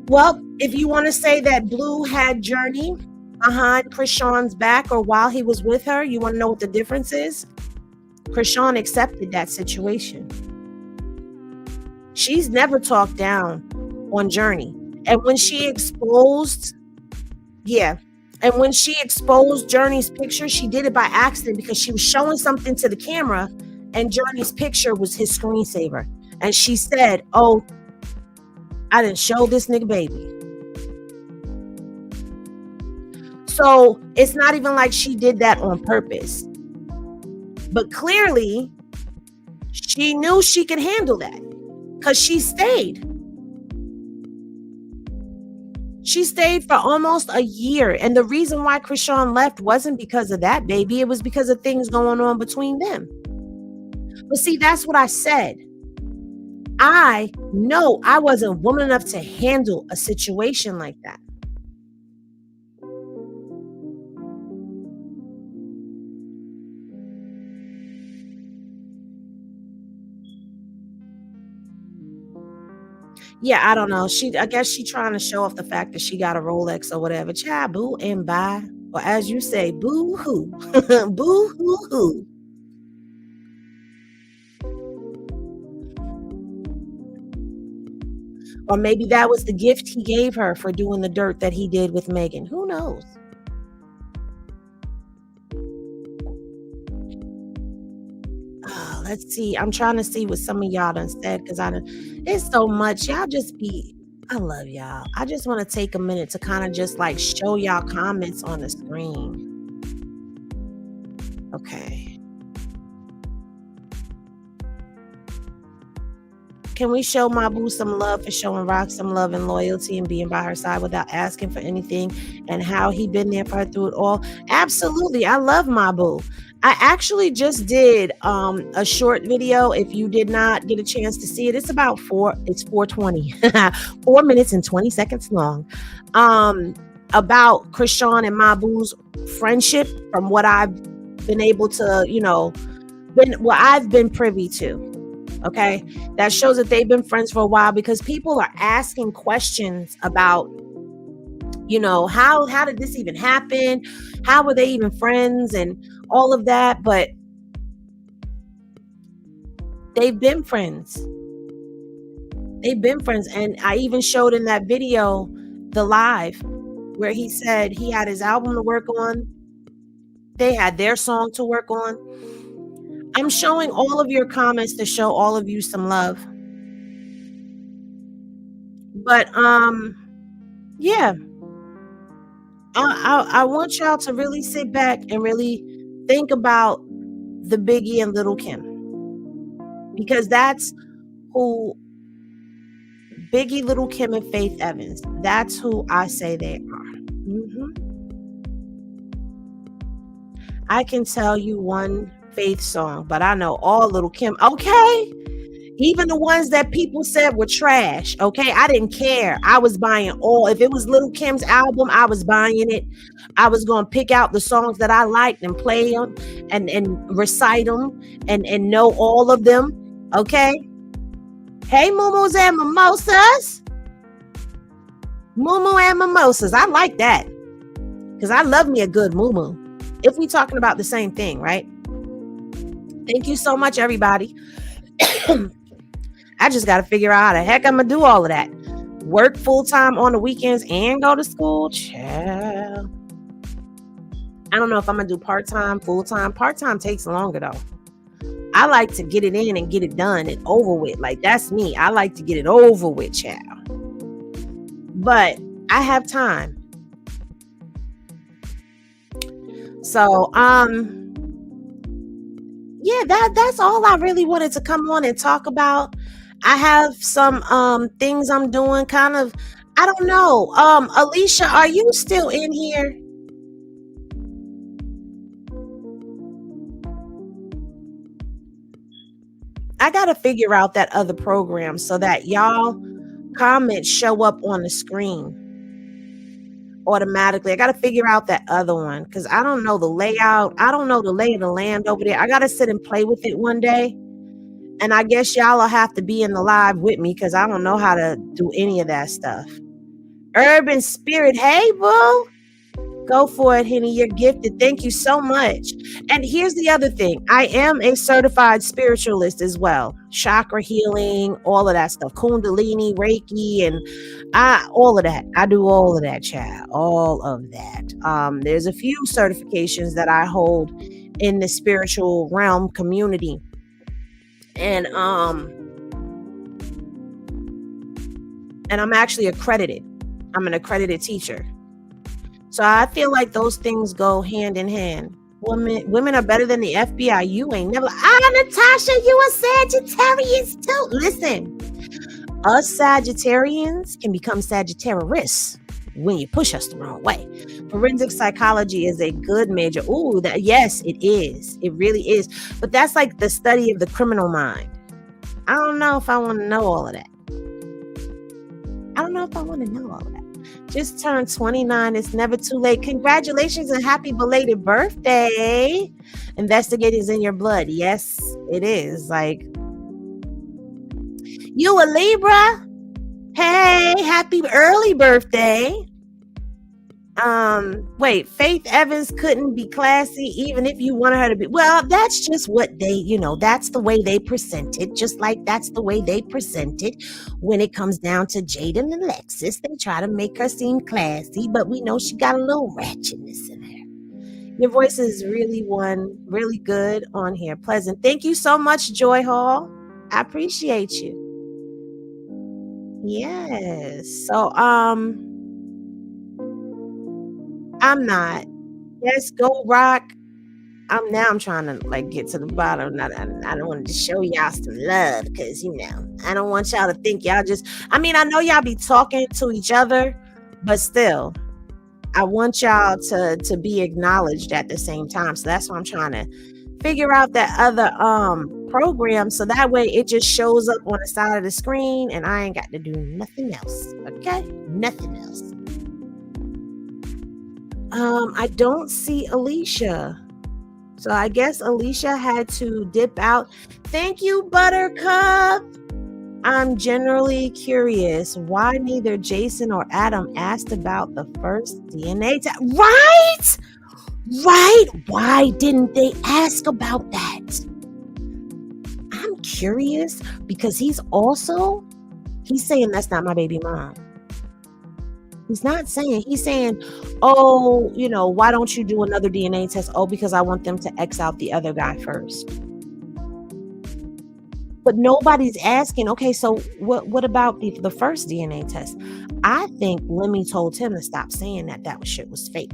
Well, if you want to say that Blue had Journey behind Chrisean's back or while he was with her, you want to know what the difference is? Chrisean accepted that situation. She's never talked down on Journey. And when she exposed, Journey's picture, she did it by accident because she was showing something to the camera and Journey's picture was his screensaver. And she said, oh, I didn't show this nigga baby. So it's not even like she did that on purpose. But clearly, she knew she could handle that because she stayed. She stayed for almost a year. And the reason why Chrisean left wasn't because of that baby. It was because of things going on between them. But see, that's what I said. I know I wasn't woman enough to handle a situation like that. Yeah, I don't know. I guess she trying to show off the fact that she got a Rolex or whatever. Child, boo and bye. Or as you say, boo hoo. Boo hoo hoo. Or maybe that was the gift he gave her for doing the dirt that he did with Megan. Who knows? Let's see. I'm trying to see what some of y'all done said because it's so much. Y'all just I love y'all. I just want to take a minute to kind of just like show y'all comments on the screen. Okay. Can we show my boo some love for showing Rock some love and loyalty and being by her side without asking for anything, and how he been there for her through it all? Absolutely. I love my boo. I actually just did a short video. If you did not get a chance to see it, it's about 4:20, 4 minutes and 20 seconds long. About Chrisean and my boo's friendship, from what I've been able to, I've been privy to. Okay, that shows that they've been friends for a while, because people are asking questions about, how did this even happen? How were they even friends and all of that? But they've been friends. They've been friends. And I even showed in that video the live where he said he had his album to work on. They had their song to work on. I'm showing all of your comments to show all of you some love. But yeah. I want y'all to really sit back and really think about the Biggie and Little Kim, because that's who Biggie, Little Kim, and Faith Evans. That's who I say they are. I can tell you one Faith song, but I know all Little Kim. Okay. Even the ones that people said were trash. Okay. I didn't care. I was buying all. If it was Little Kim's album, I was buying it. I was going to pick out the songs that I liked and play them and recite them and know all of them. Okay. Hey, Moo-Moos and Mimosas. Moo-Moo and Mimosas. I like that, because I love me a good Moo-Moo. If we talking about the same thing, right? Thank you so much, everybody. I just got to figure out how the heck I'm going to do all of that. Work full-time on the weekends and go to school. Child. I don't know if I'm going to do part-time, full-time. Part-time takes longer, though. I like to get it in and get it done and over with. Like, that's me. I like to get it over with, child. But I have time. So, yeah, that's all I really wanted to come on and talk about. I have some things I'm doing, kind of, I don't know. Alicia, are you still in here? I gotta figure out that other program so that y'all comments show up on the screen automatically. I gotta figure out that other one, because I don't know the layout. I don't know the lay of the land over there. I gotta sit and play with it one day. And I guess y'all will have to be in the live with me, because I don't know how to do any of that stuff. Urban Spirit, hey, boo. Go for it, Henny. You're gifted. Thank you so much. And here's the other thing. I am a certified spiritualist as well. Chakra healing, all of that stuff. Kundalini, Reiki, and all of that. I do all of that, child. All of that. There's a few certifications that I hold in the spiritual realm community. And I'm actually accredited. I'm an accredited teacher. So I feel like those things go hand in hand. Women are better than the FBI. You ain't never. Natasha, you a Sagittarius too. Listen, us Sagittarians can become Sagittarius when you push us the wrong way. Forensic psychology is a good major. Ooh, yes, it is. It really is. But that's like the study of the criminal mind. I don't know if I want to know all of that. Just turned 29. It's never too late. Congratulations and happy belated birthday. Investigating's in your blood. Yes, it is. Like, you a Libra? Hey, happy early birthday. Wait, Faith Evans couldn't be classy even if you wanted her to be. Well, that's just what they, that's the way they present it. Just like that's the way they present it when it comes down to Jaidyn and Lexus. They try to make her seem classy, but we know she got a little ratchetness in her. Your voice is really good on here. Pleasant. Thank you so much, Joy Hall. I appreciate you. Yes. So, I'm not. Yes, go Rock. I'm trying to like get to the bottom. I don't want to show y'all some love because I don't want y'all to think y'all just. I mean, I know y'all be talking to each other, but still, I want y'all to be acknowledged at the same time. So that's why I'm trying to figure out that other program so that way it just shows up on the side of the screen and I ain't got to do nothing else. Okay, nothing else. I don't see Alicia. So I guess Alicia had to dip out. Thank you, Buttercup. I'm generally curious why neither Jason or Adam asked about the first DNA test. Right? Right? Why didn't they ask about that? I'm curious because he's saying that's not my baby mom. He's not saying, he's saying, oh, why don't you do another DNA test? Oh, because I want them to X out the other guy first. But nobody's asking, okay, so what about the first DNA test? I think Lemmy told him to stop saying that shit was fake.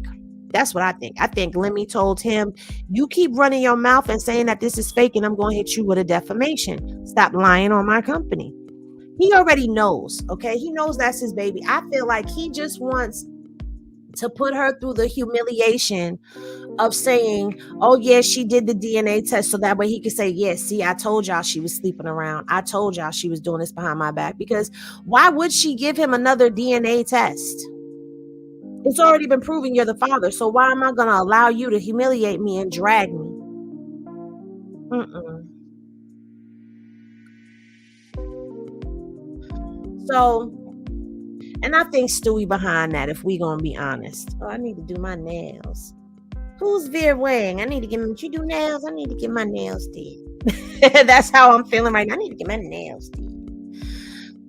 That's what I think. I think Lemmy told him, you keep running your mouth and saying that this is fake and I'm going to hit you with a defamation. Stop lying on my company. He already knows, okay? He knows that's his baby. I feel like he just wants to put her through the humiliation of saying, oh, yeah, she did the DNA test. So that way he could say, yeah, see, I told y'all she was sleeping around. I told y'all she was doing this behind my back. Because why would she give him another DNA test? It's already been proven you're the father. So why am I going to allow you to humiliate me and drag me? So, and I think Stewie behind that, if we gonna be honest. Oh, I need to do my nails. Who's Veer Wang? I need to get them. You do nails? I need to get my nails did. That's how I'm feeling right now. I need to get my nails did.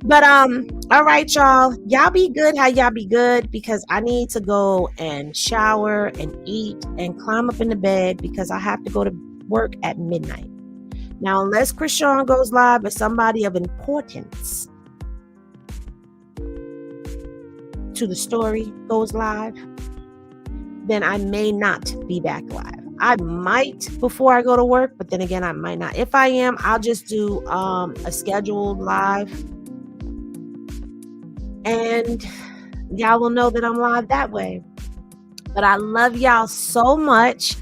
But all right, y'all. Y'all be good how y'all be good because I need to go and shower and eat and climb up in the bed because I have to go to work at midnight. Now, unless Chrisean goes live or somebody of importance to the story goes live, then I may not be back live. I might before I go to work, but then again, I might not. If I am, I'll just do a scheduled live and y'all will know that I'm live that way. But I love y'all so much.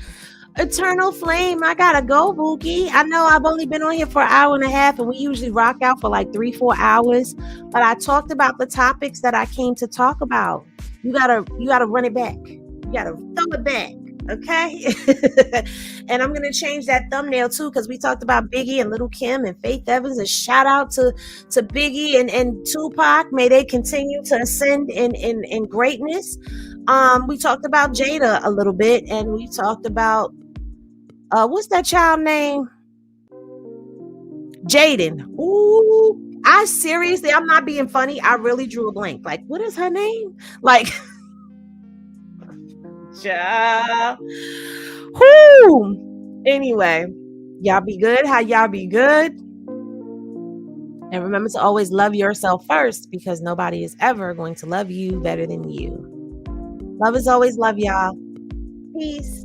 Eternal Flame, I gotta go, Bookie. I know I've only been on here for an hour and a half and we usually rock out for like 3-4 hours, but I talked about the topics that I came to talk about. You gotta run it back. You gotta throw it back, okay? And I'm gonna change that thumbnail too because we talked about Biggie and Little Kim and Faith Evans. And shout out to Biggie and Tupac. May they continue to ascend in greatness. We talked about Jada a little bit, and we talked about what's that child name? Jaidyn. Ooh, I'm not being funny. I really drew a blank. Like, what is her name? Like, child. Whoo. Anyway, y'all be good. How y'all be good? And remember to always love yourself first because nobody is ever going to love you better than you. Love is always love, y'all. Peace.